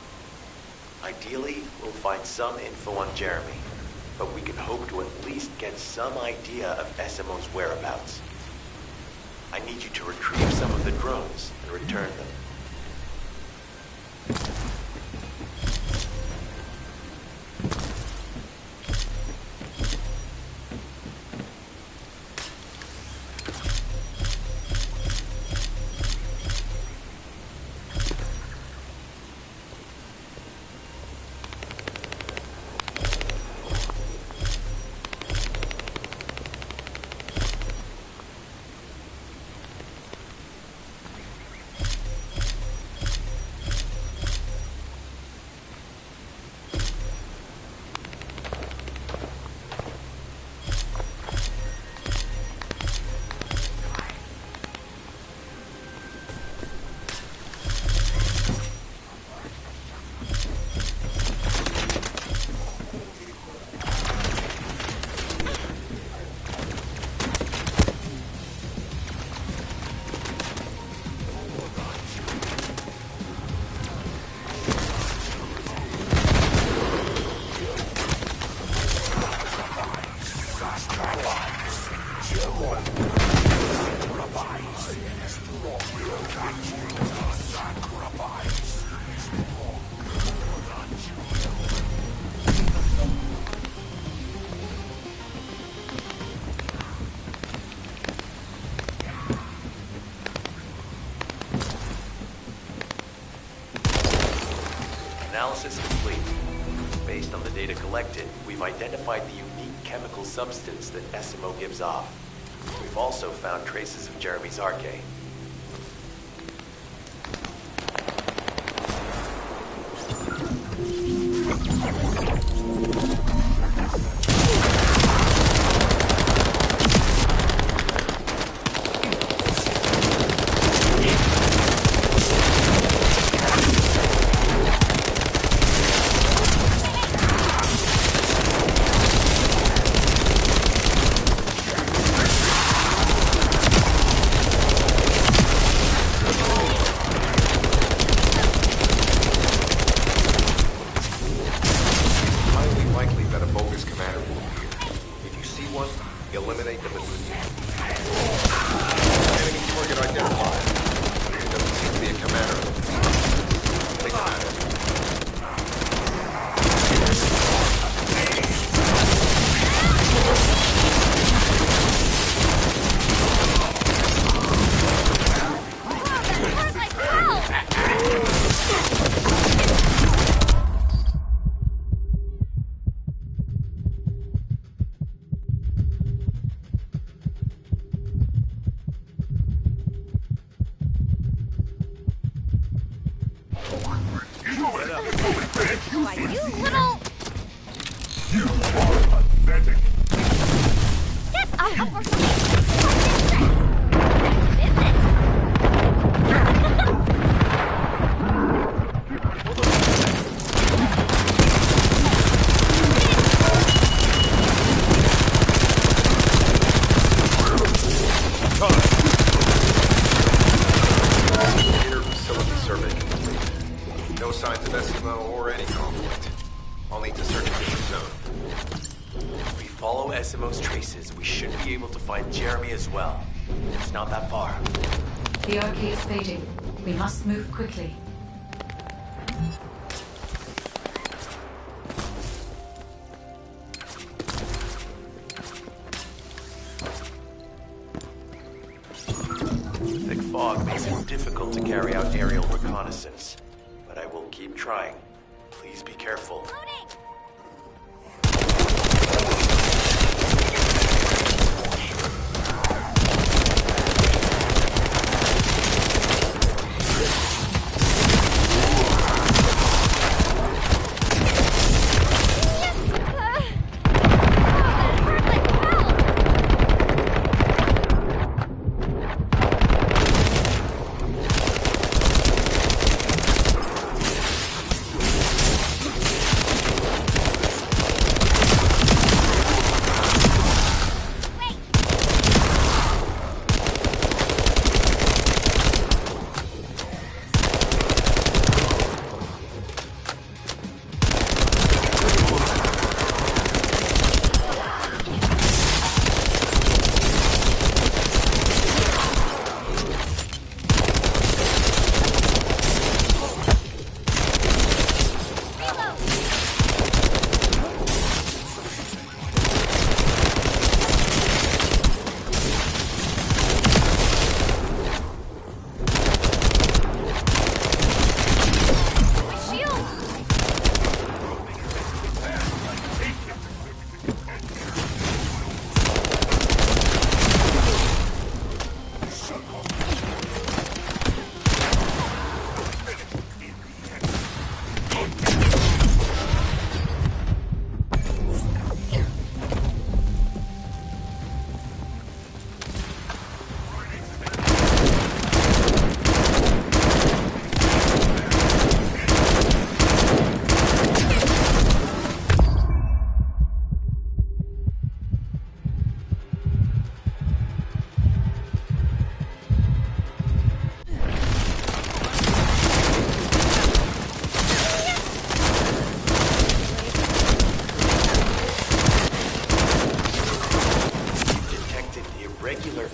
Ideally, we'll find some info on Jeremy, but we can hope to at least get some idea of Esimo's whereabouts. I need you to retrieve some of the drones and return them. Based on the data collected, we've identified the unique chemical substance that SMO gives off. We've also found traces of Jeremy's arcade. SMO's traces, we should be able to find Jeremy as well. It's not that far. The arcade is fading. We must move quickly. Thick fog makes it difficult to carry out aerial reconnaissance, but I will keep trying. Please be careful.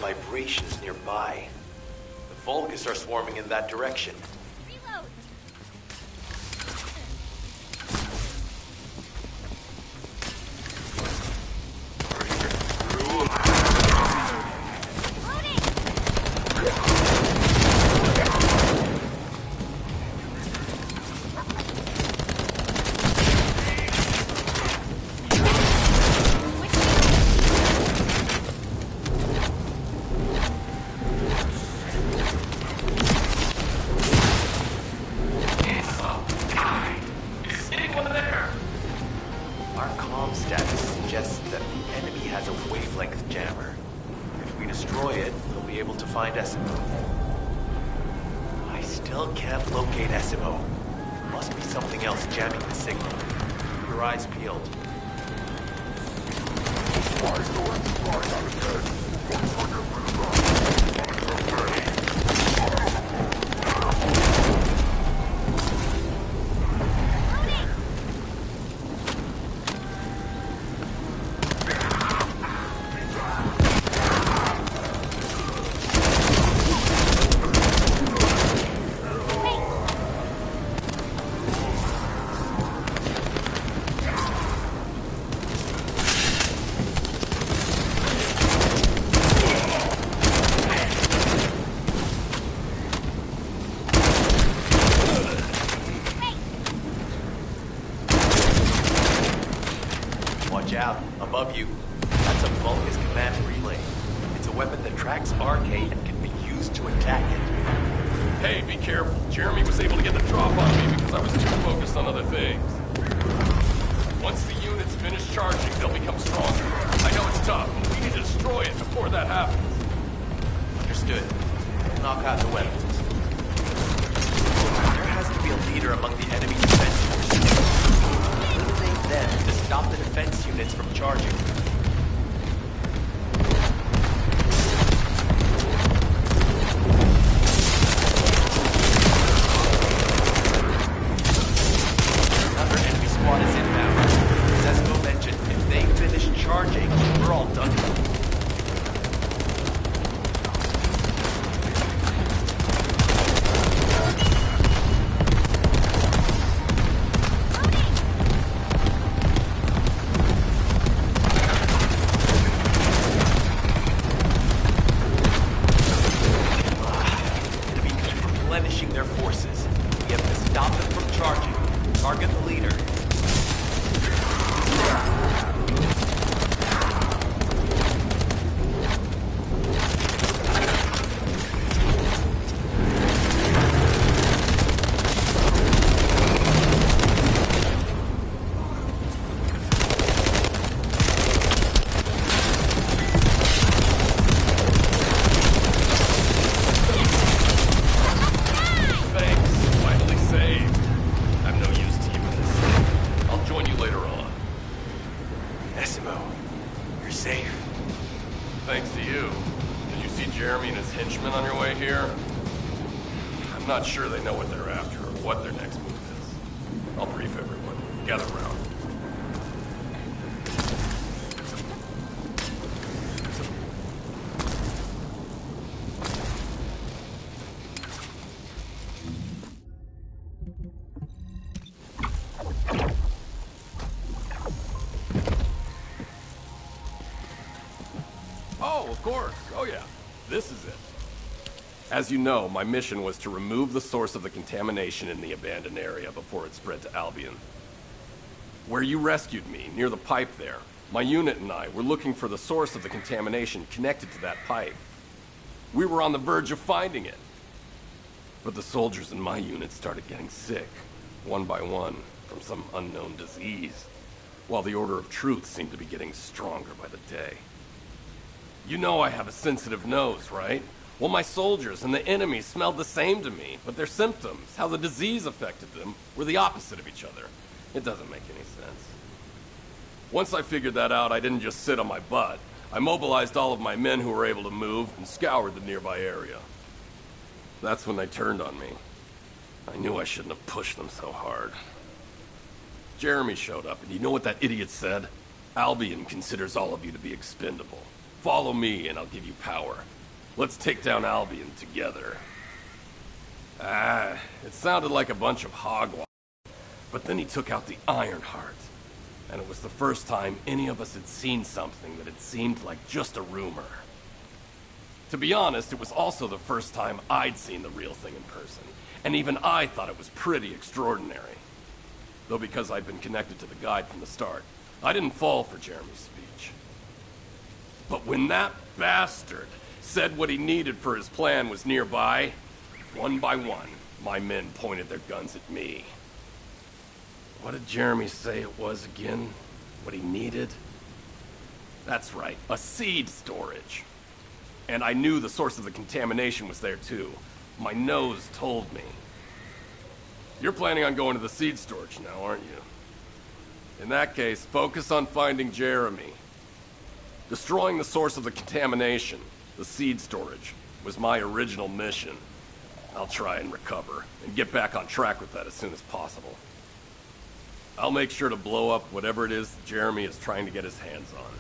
Vibrations nearby. The Vulgus are swarming in that direction. Reload. Our comm status suggests that the enemy has a wavelength jammer. If we destroy it, we'll be able to find Essimo. I still can't locate Essimo. Must be something else jamming the signal. Keep your eyes peeled. Watch out, above you. That's a Vulgus command relay. It's a weapon that tracks RK and can be used to attack it. Hey, be careful. Jeremy was able to get the drop on me because I was too focused on other things. Once the units finish charging, they'll become stronger. I know it's tough, but we need to destroy it before that happens. Understood. We'll knock out the weapons. There has to be a leader among the enemy defense forces. Eliminate them to stop the defense units from charging. Another enemy squad is inbound. As Esco mentioned, if they finish charging, we're all done. Replenishing their forces. We have to stop them from charging. Target the leader. I'm not sure they know what they're after or what their next move is. I'll brief everyone. Gather around. Oh, of course. Oh, yeah. This is it. As you know, my mission was to remove the source of the contamination in the abandoned area before it spread to Albion. Where you rescued me, near the pipe there, my unit and I were looking for the source of the contamination connected to that pipe. We were on the verge of finding it. But the soldiers in my unit started getting sick, one by one, from some unknown disease, while the Order of Truth seemed to be getting stronger by the day. You know I have a sensitive nose, right? Well, my soldiers and the enemy smelled the same to me, but their symptoms, how the disease affected them, were the opposite of each other. It doesn't make any sense. Once I figured that out, I didn't just sit on my butt. I mobilized all of my men who were able to move and scoured the nearby area. That's when they turned on me. I knew I shouldn't have pushed them so hard. Jeremy showed up, and you know what that idiot said? Albion considers all of you to be expendable. Follow me, and I'll give you power. Let's take down Albion together. It sounded like a bunch of hogwash. But then he took out the Ironheart. And it was the first time any of us had seen something that had seemed like just a rumor. To be honest, it was also the first time I'd seen the real thing in person. And even I thought it was pretty extraordinary. Though because I'd been connected to the guide from the start, I didn't fall for Jeremy's speech. But when that bastard said what he needed for his plan was nearby, one by one, my men pointed their guns at me. What did Jeremy say it was again? What he needed? That's right, a seed storage. And I knew the source of the contamination was there too. My nose told me. You're planning on going to the seed storage now, aren't you? In that case, focus on finding Jeremy. Destroying the source of the contamination, the seed storage, was my original mission. I'll try and recover, and get back on track with that as soon as possible. I'll make sure to blow up whatever it is Jeremy is trying to get his hands on.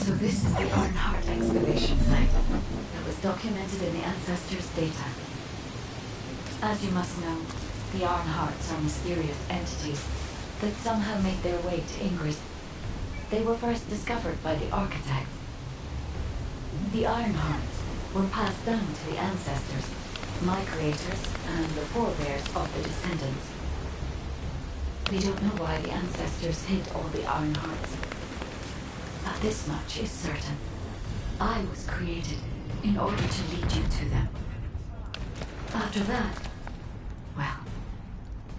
So this is the Earnhardt excavation site that was documented in the Ancestors' data. As you must know, the Earnhardts are mysterious entities that somehow made their way to Ingress. They were first discovered by the architects. The Ironhearts were passed down to the Ancestors, my creators, and the forebears of the Descendants. We don't know why the Ancestors hid all the Ironhearts. But this much is certain. I was created in order to lead you to them. After that, well,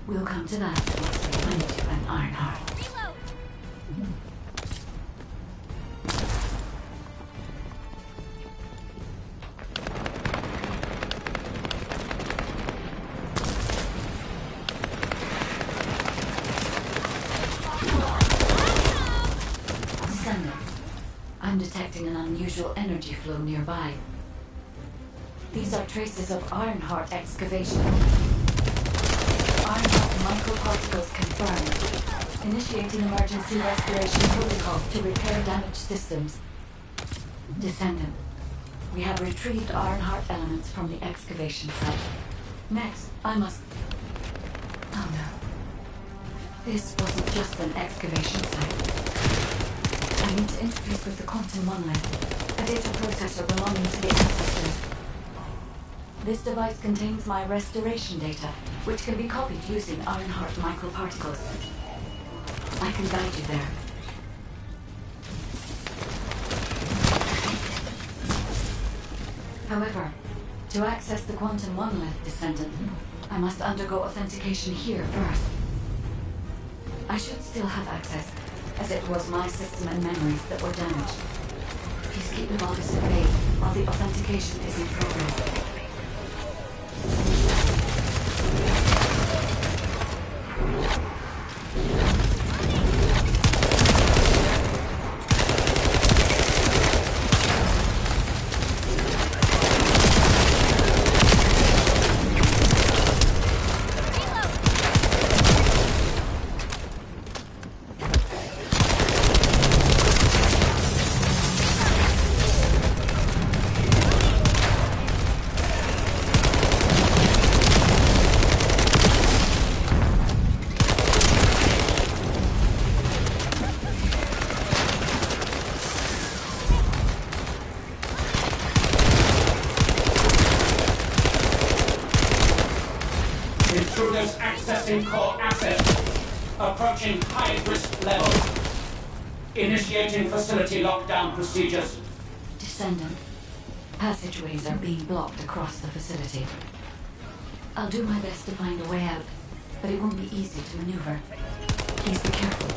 we'll come to that once we find an Ironheart. Descendant, I'm detecting an unusual energy flow nearby. These are traces of Ironheart excavation. Ironheart microparticles confirmed. Initiating emergency restoration protocols to repair damaged systems. Descendant, we have retrieved Ironheart elements from the excavation site. Next, I must... Oh no. This wasn't just an excavation site. I need to interface with the quantum monolith, a data processor belonging to the Ancestors. This device contains my restoration data, which can be copied using Ironheart microparticles. I can guide you there. However, to access the quantum monolith, Descendant, I must undergo authentication here first. I should still have access, as it was my system and memories that were damaged. Please keep the Vulgus at bay while the authentication is in progress. Intruders accessing core assets. Approaching high-risk level. Initiating facility lockdown procedures. Descendant, passageways are being blocked across the facility. I'll do my best to find a way out, but it won't be easy to maneuver. Please be careful.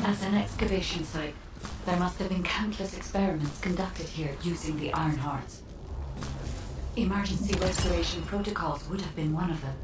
As an excavation site, there must have been countless experiments conducted here using the Iron Hearts. Emergency restoration protocols would have been one of them.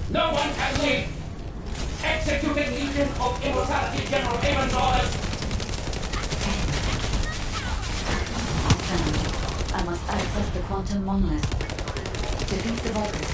No one can leave! Executing Legion of Immortality General Amon's orders! I must access the quantum monolith. Defeat the Vulgus.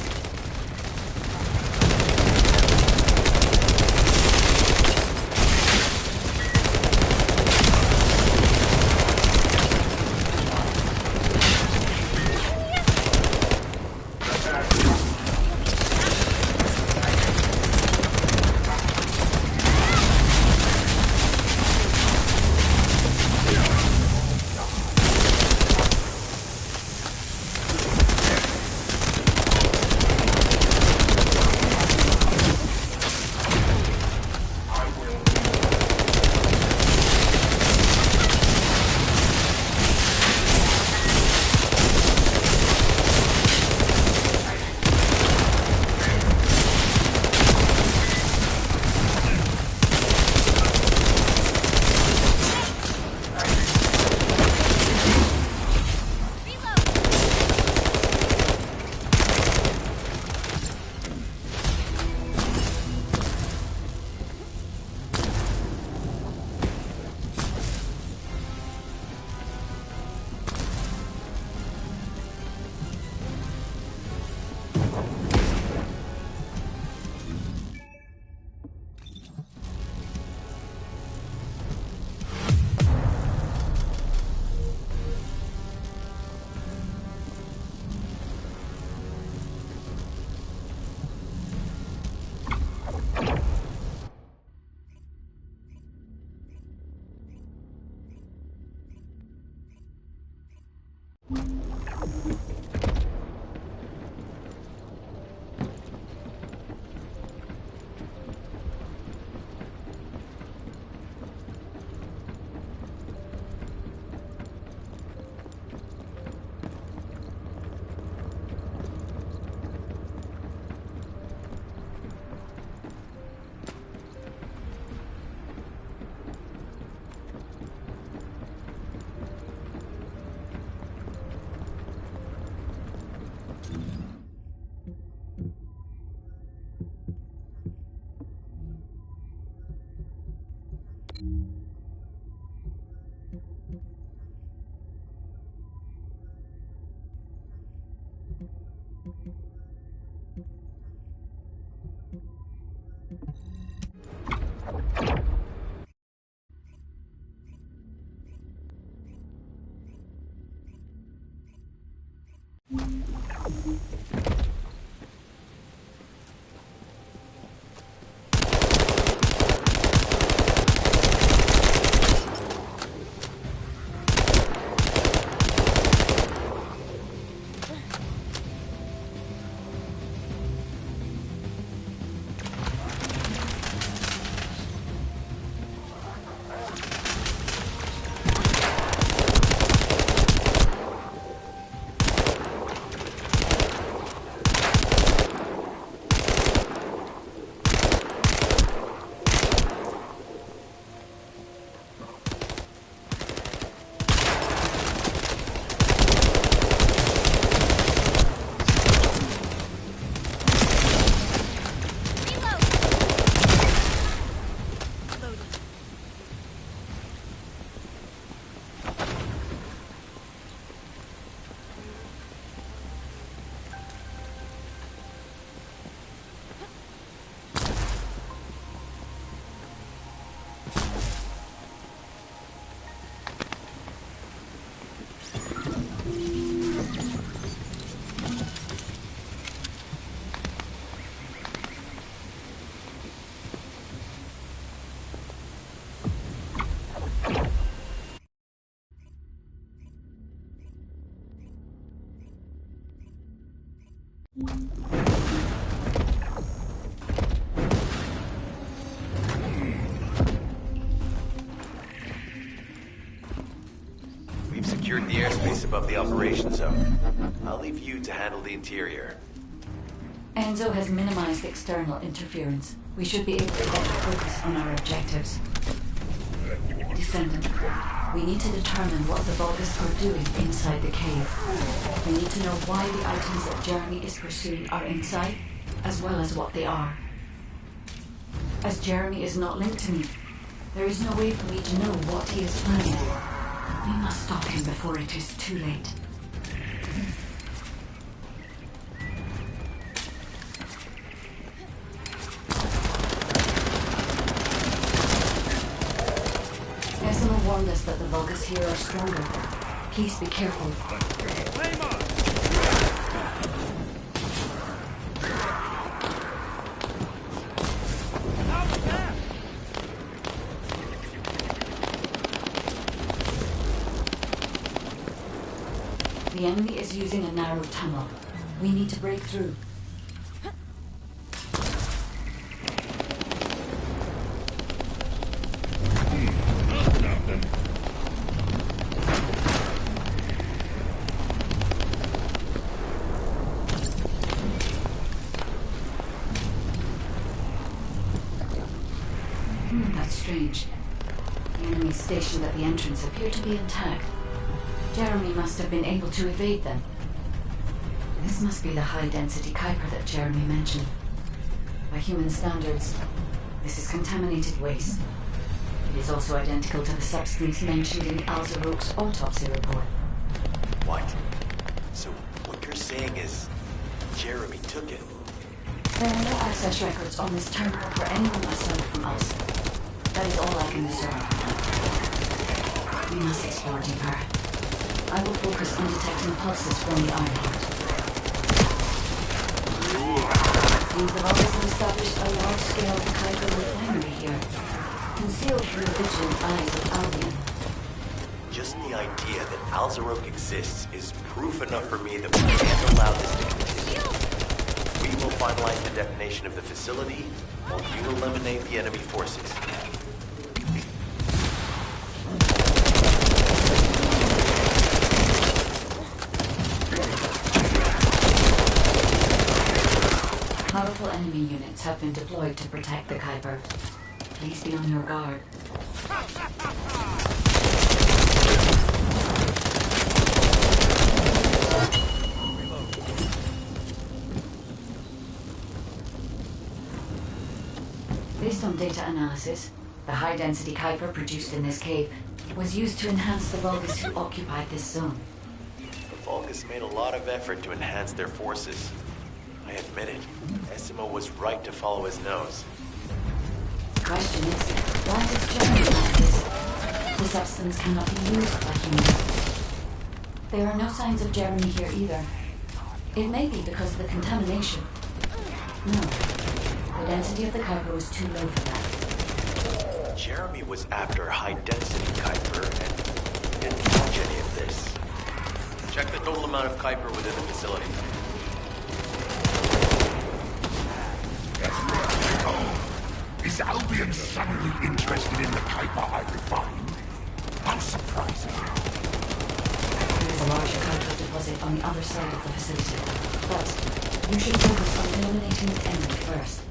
We've secured the airspace above the operation zone. I'll leave you to handle the interior. Enzo has minimized external interference. We should be able to better focus on our objectives. Descendant, we need to determine what the Vulgus are doing inside the cave. We need to know why the items that Jeremy is pursuing are inside, as well as what they are. As Jeremy is not linked to me, there is no way for me to know what he is planning. We must stop him before it is too late. Decima warned us that the Vulgus here are stronger. Please be careful. The enemy is using a narrow tunnel. We need to break through. That's strange. The enemies stationed at the entrance appear to be intact. Jeremy must have been able to evade them. This must be the high-density Kuiper that Jeremy mentioned. By human standards, this is contaminated waste. It is also identical to the substance mentioned in Alzarok's autopsy report. What? So what you're saying is Jeremy took it? There are no access records on this terminal for anyone aside from us. That is all I can discern. We must explore deeper. I will focus on detecting pulses from the Iron Heart. Seems the Vulgus have established a large-scale Kuiper refinery here, concealed from the vigilant eyes of Albion. Just the idea that Alzarok exists is proof enough for me that we can't allow this to continue. We will finalize the detonation of the facility, while you eliminate the enemy forces. Powerful enemy units have been deployed to protect the Kuiper. Please be on your guard. Based on data analysis, The high-density Kuiper produced in this cave was used to enhance the Vulgus who occupied this zone. The Vulgus made a lot of effort to enhance their forces. I admit it. Essimo was right to follow his nose. The question is, why does Jeremy like this? The substance cannot be used by humans. There are no signs of Jeremy here either. It may be because of the contamination. No. The density of the Kuiper was too low for that. Jeremy was after high-density Kuiper and didn't touch any of this. Check the total amount of Kuiper within the facility. Is Albion suddenly interested in the Kuiper I refined? How surprising. There is a larger Kuiper deposit on the other side of the facility, but you should focus on eliminating the enemy first.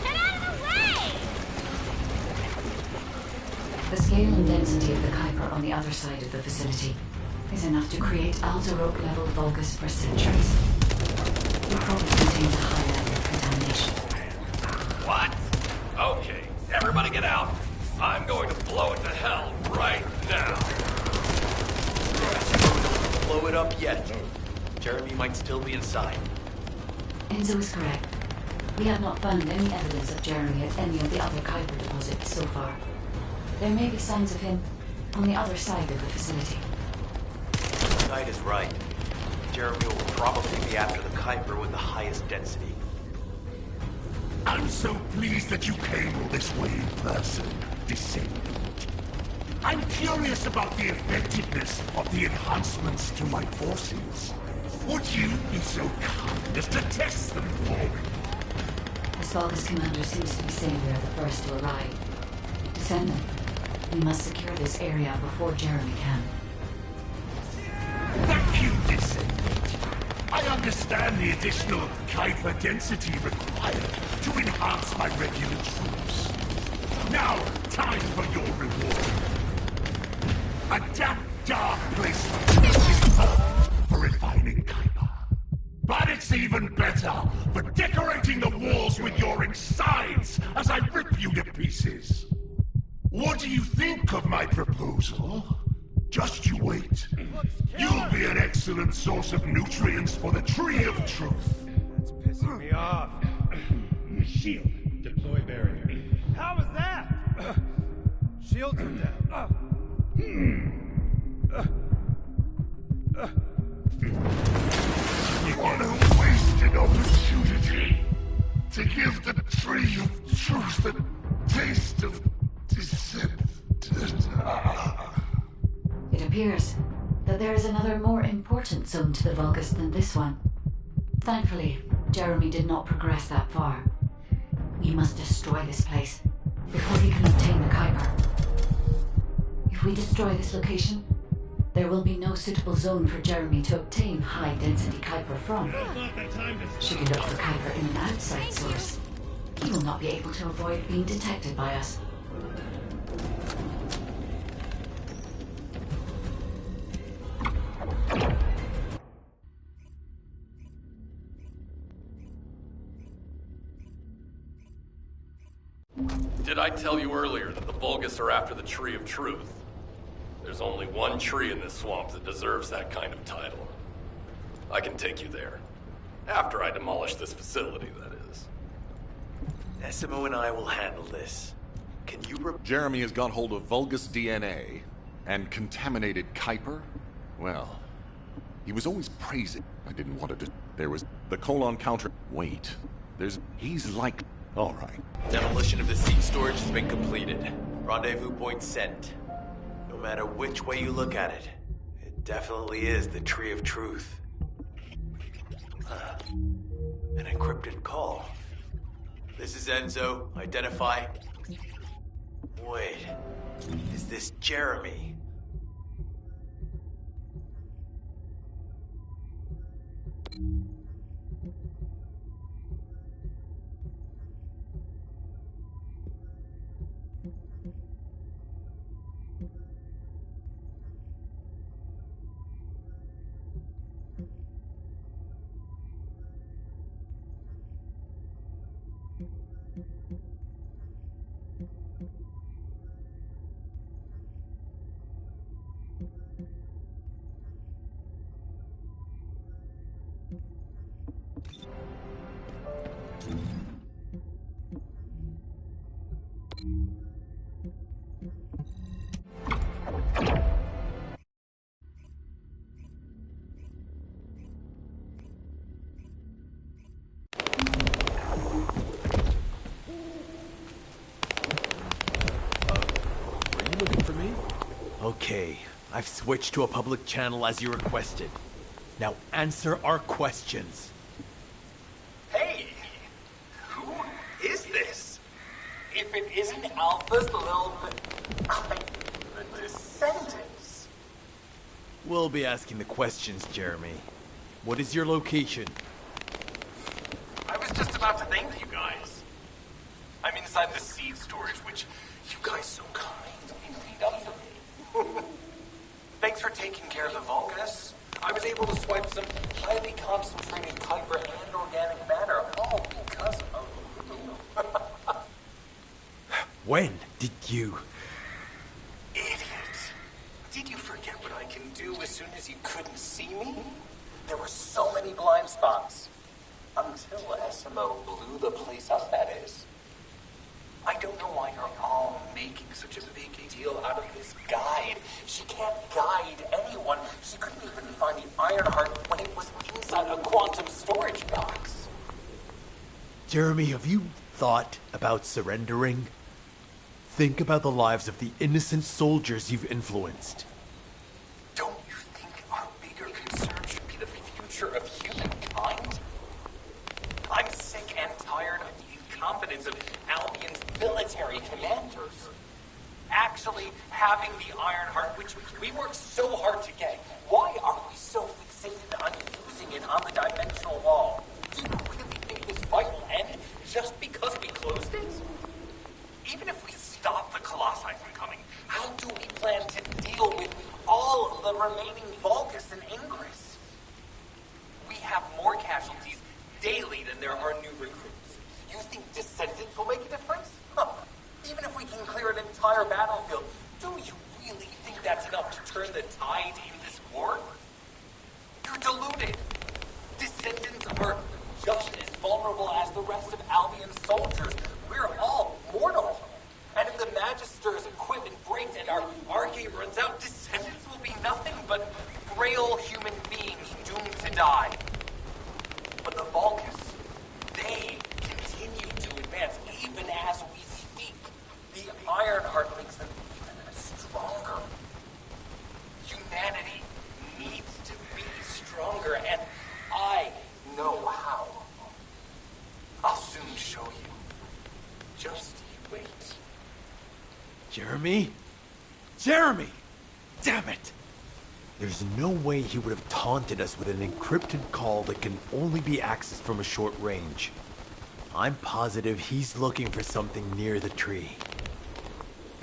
Get out of the way! The scale and density of the Kuiper on the other side of the facility is enough to create Alzarok-level Vulgus for centuries. It probably contains a high level of contamination. What? Okay, everybody get out. I'm going to blow it to hell right now. Don't blow it up yet. Jeremy might still be inside. Enzo is correct. We have not found any evidence of Jeremy at any of the other Kuiper deposits so far. There may be signs of him on the other side of the facility. Knight is right. Jeremy will probably be after the Kuiper with the highest density. I'm so pleased that you came all this way in person, Descendant. I'm curious about the effectiveness of the enhancements to my forces. Would you be so kind as to test them for me? The Vulgus commander seems to be saying we are the first to arrive. Descendant, we must secure this area before Jeremy can. Thank you, Descendant. I understand the additional Kuiper density required to enhance my regular troops. Now, time for your reward. A damp, dark place is perfect for refining Kuiper. But it's even better for decorating the walls with your insides as I rip you to pieces. What do you think of my proposal? Just you wait. You'll be an excellent source of nutrients for the Tree of Truth. It's pissing me off. Shield. Deploy barrier. How was that? Shields are down. What a wasted opportunity to give the Tree of Truth a taste of Descendant. It appears that there is another more important zone to the Vulgus than this one. Thankfully, Jeremy did not progress that far. We must destroy this place before he can obtain the Kuiper. If we destroy this location, there will be no suitable zone for Jeremy to obtain high-density Kuiper from. Should he look for Kuiper in an outside source, he will not be able to avoid being detected by us. Did I tell you earlier that the Vulgus are after the Tree of Truth? There's only one tree in this swamp that deserves that kind of title. I can take you there. After I demolish this facility, that is. Essimo and I will handle this. Can you Jeremy has got hold of Vulgus DNA and contaminated Kuiper? Well, he was always praising. I didn't want to there was the colon counter. Wait. He's like... All right. Demolition of the seed storage has been completed. Rendezvous point sent. No matter which way you look at it, it definitely is the Tree of Truth. An encrypted call. This is Enzo. Identify. Wait. Is this Jeremy? Okay, I've switched to a public channel as you requested. Now answer our questions. Hey! Who is this? If it isn't Alpha's little... the Descendants. We'll be asking the questions, Jeremy. What is your location? I was just about to thank you guys. I'm inside the seed storage, which you guys so kindly cleaned up for me. Thanks for taking care of the Vulgus. I was able to swipe some highly concentrated Kuiper and organic matter, all because of you. When did you... Idiot. Did you forget what I can do as soon as you couldn't see me? There were so many blind spots. Until SMO blew the place up, that is. I don't know why you're all making such a big deal out of this guide. She can't guide anyone. She couldn't even find the Ironheart when it was inside a quantum storage box. Jeremy, have you thought about surrendering? Think about the lives of the innocent soldiers you've influenced. Don't you think our bigger concern should be the future of humankind? I'm sick and tired of the incompetence of Albion's military commanders. Actually having the Ironheart, which we worked so hard to get, why are we so fixated on using it on the dimensional wall? Do you really think this fight will end just because we closed it? Even if we stop the Colossi from coming, how do we plan to deal with all of the remaining Vulgus and Ingress? We have more casualties daily than there are new recruits. You think Descendants will make a difference? Huh. Even if we can clear an entire battlefield, do you really think that's enough to turn the tide in this war? You're deluded. Descendants are just as vulnerable as the rest of Albion's soldiers. We're all mortal. And if the Magister's equipment breaks and our Arcade runs out, Descendants will be nothing but frail human beings doomed to die. But the Vulgus, they continue to advance even as we speak. The Ironheart makes them even stronger. Humanity needs to be stronger, and I know how. I'll soon show you. Just you wait. Jeremy? Jeremy! Damn it! There's no way he would have taunted us with an encrypted call that can only be accessed from a short range. I'm positive he's looking for something near the tree.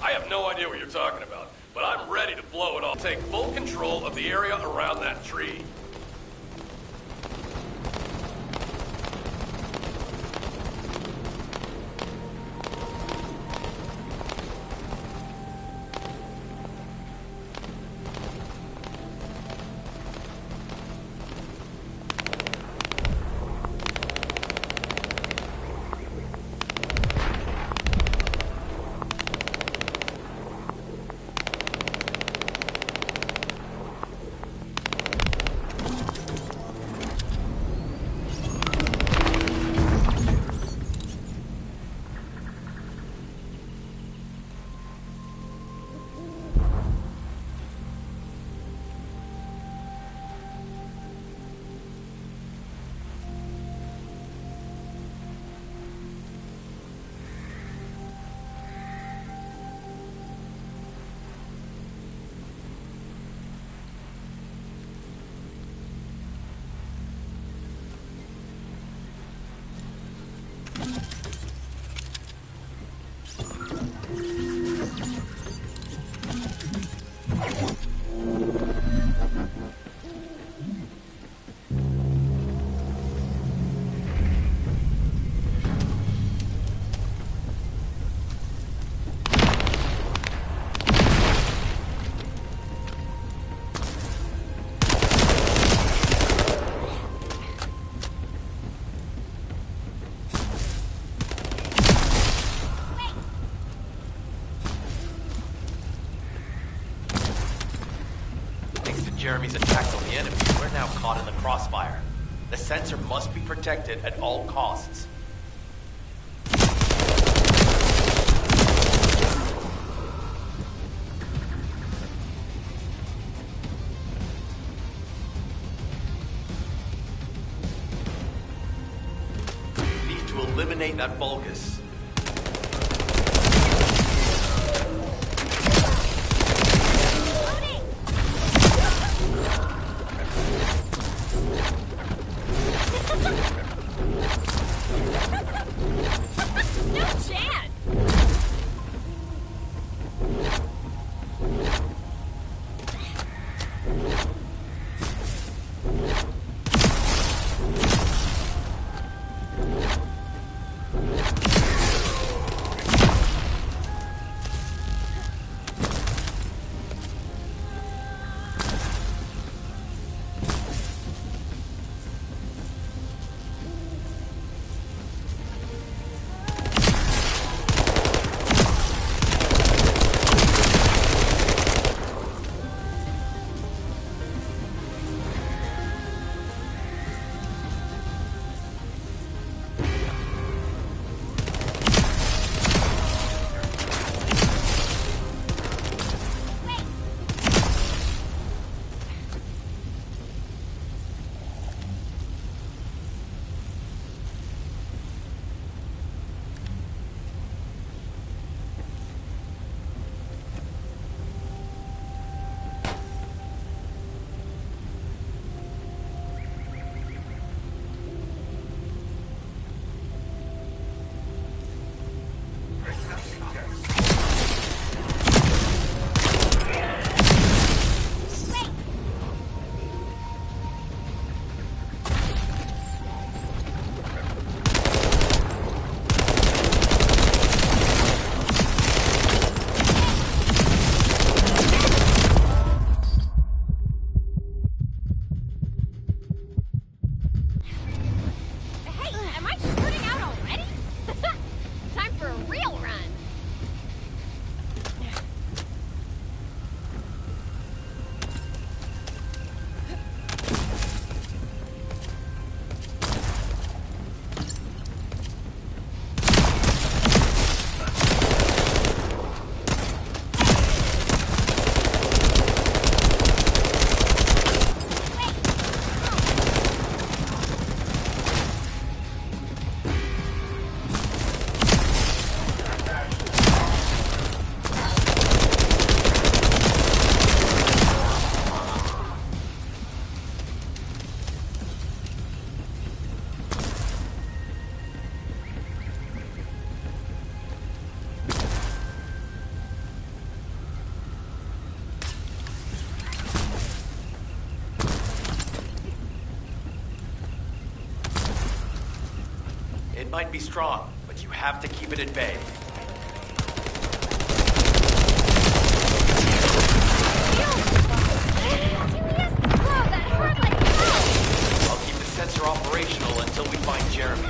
I have no idea what you're talking about, but I'm ready to blow it all. Take full control of the area around that tree. Jeremy's attacks on the enemy, we're now caught in the crossfire. The sensor must be protected at all costs. eliminate that Vulgus. No chance! It might be strong, but you have to keep it at bay. I'll keep the sensor operational until we find Jeremy.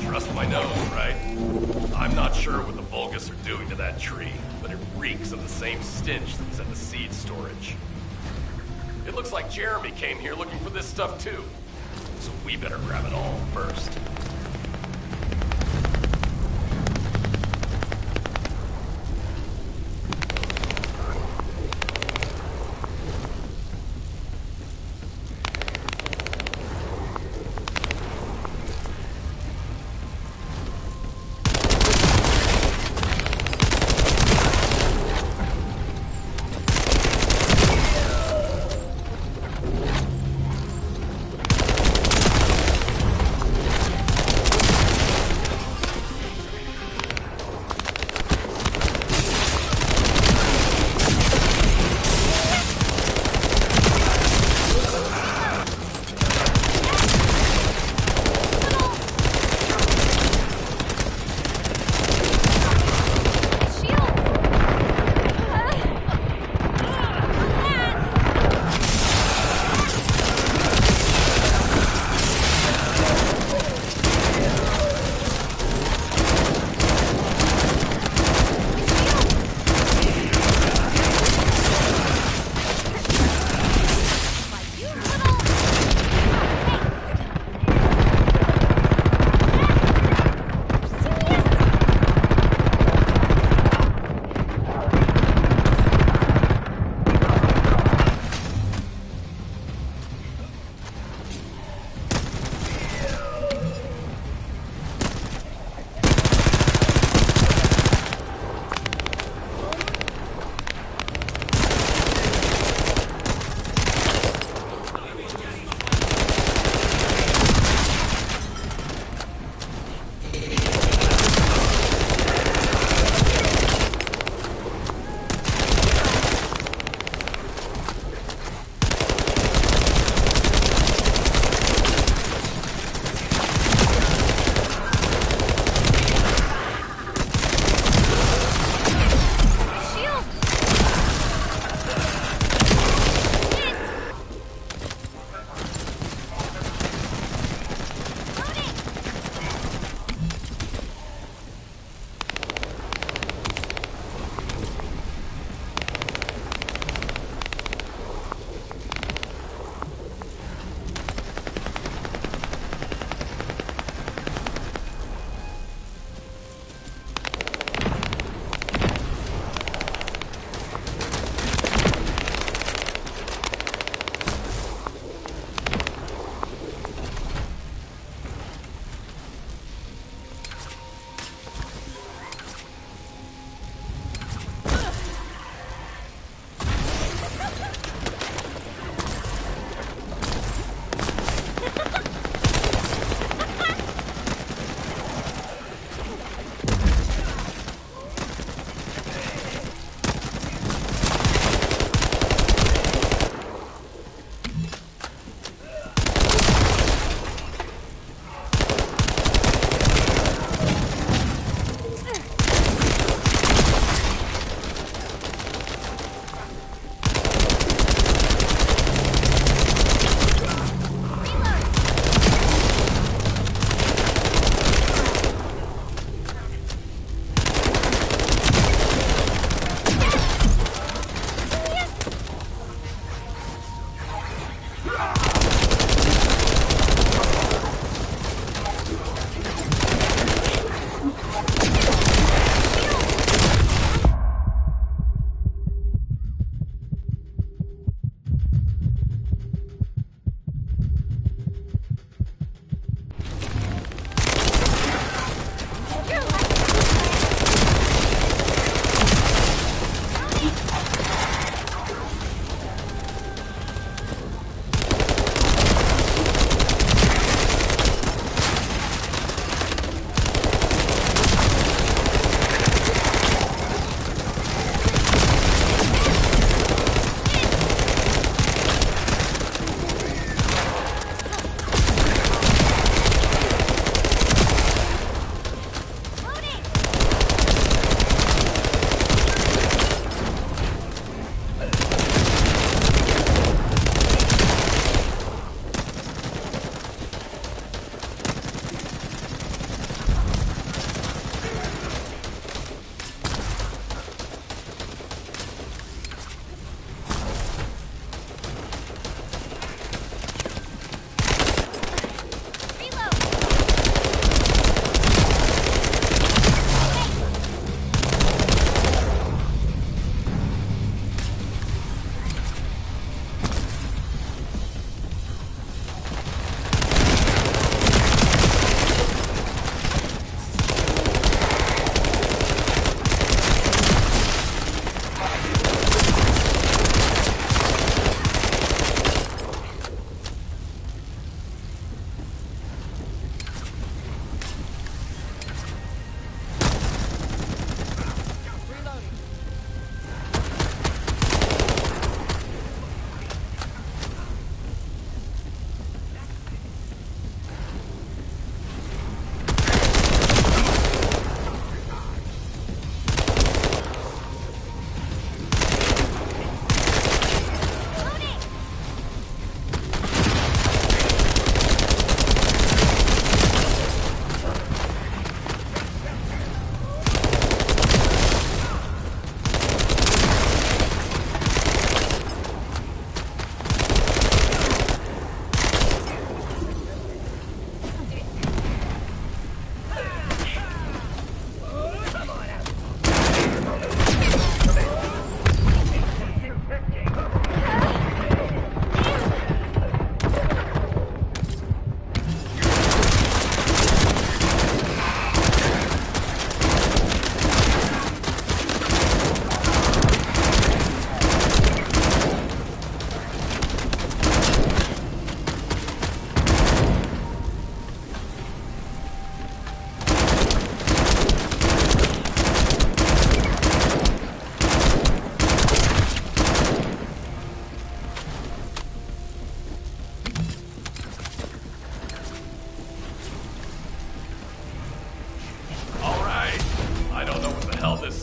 Trust my nose, right? I'm not sure what the Vulgus are doing to that tree, but it reeks of the same stench that was at the seed storage. It looks like Jeremy came here looking for this stuff too, so we better grab it all first.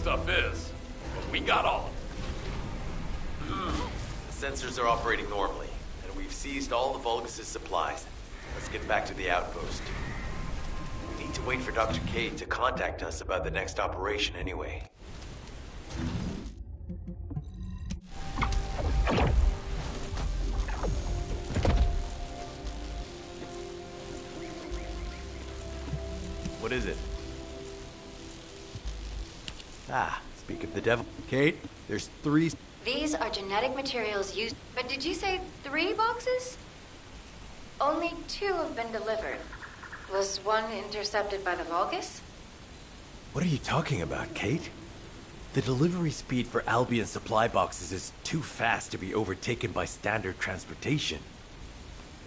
stuff is, but we got all. The sensors are operating normally, and we've seized all the Vulgus' supplies. Let's get back to the outpost. We need to wait for Dr. Cade to contact us about the next operation anyway. What is it? Ah, speak of the devil. Kate, there's 3... These are genetic materials used... But did you say 3 boxes? Only 2 have been delivered. Was one intercepted by the Vulgus? What are you talking about, Kate? The delivery speed for Albion supply boxes is too fast to be overtaken by standard transportation.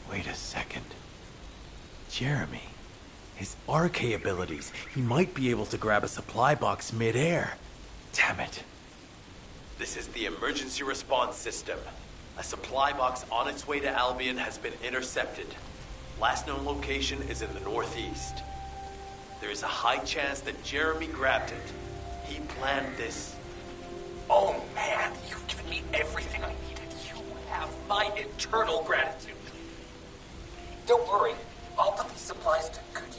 Wait a second. Jeremy. His RK abilities. He might be able to grab a supply box mid-air. Damn it. This is the emergency response system. A supply box on its way to Albion has been intercepted. Last known location is in the northeast. There is a high chance that Jeremy grabbed it. He planned this. Oh man, you've given me everything I needed. You have my eternal gratitude. Don't worry, I'll put these supplies to good use.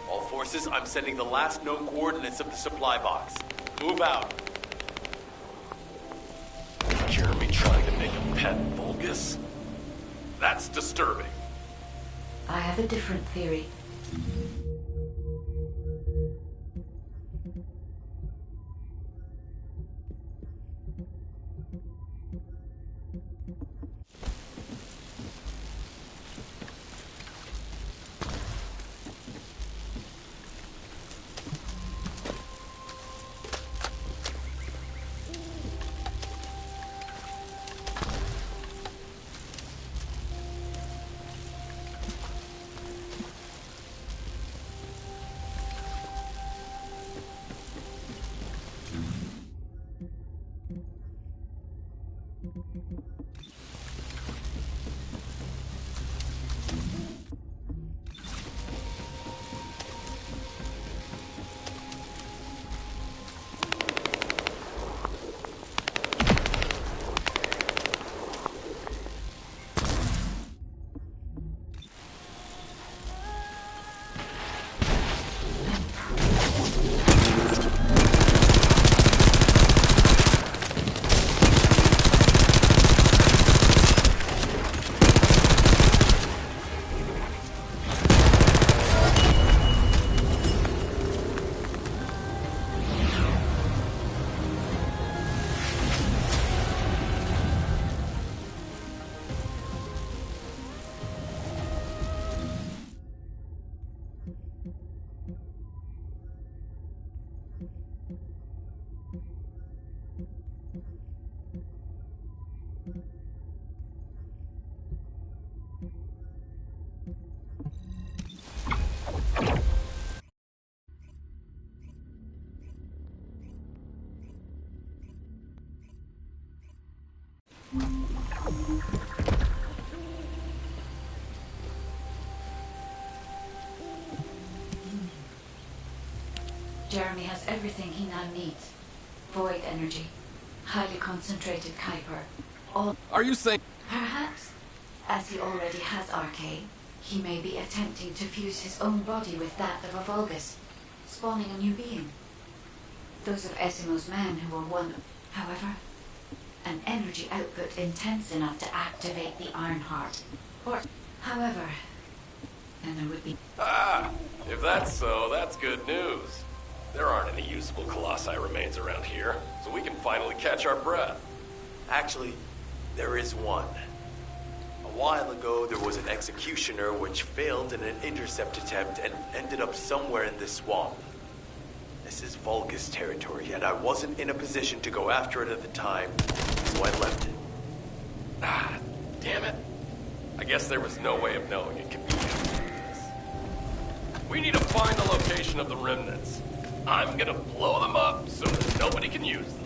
All forces, I'm sending the last known coordinates of the supply box. Move out. Jeremy trying to make a pet Vulgus? That's disturbing. I have a different theory. Jeremy has everything he now needs. Void energy, highly concentrated Kuiper, all... Are you saying... Perhaps, as he already has RK, he may be attempting to fuse his own body with that of a Vulgus, spawning a new being. Those of Esimo's men who were one... However, an energy output intense enough to activate the Ironheart. Or, however, then there would be... Ah, if that's so, that's good news. There aren't any usable Colossi remains around here, so we can finally catch our breath. Actually, there is one. A while ago, there was an executioner which failed in an intercept attempt and ended up somewhere in this swamp. This is Vulgus territory, and I wasn't in a position to go after it at the time, so I left it. Ah, damn it. I guess there was no way of knowing it could be used for this. We need to find the location of the remnants. I'm gonna blow them up so that nobody can use them.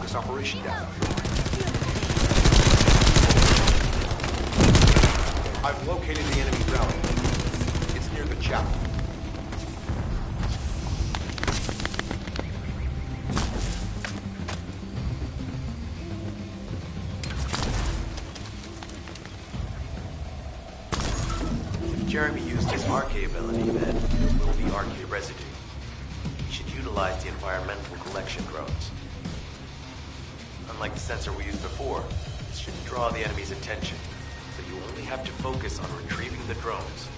access operation data. I've located the enemy rally. It's near the chapel. Jeremy used his RK ability, then there will be RK residue. He should utilize the environmental collection drones. Unlike the sensor we used before, this shouldn't draw the enemy's attention, so you only have to focus on retrieving the drones.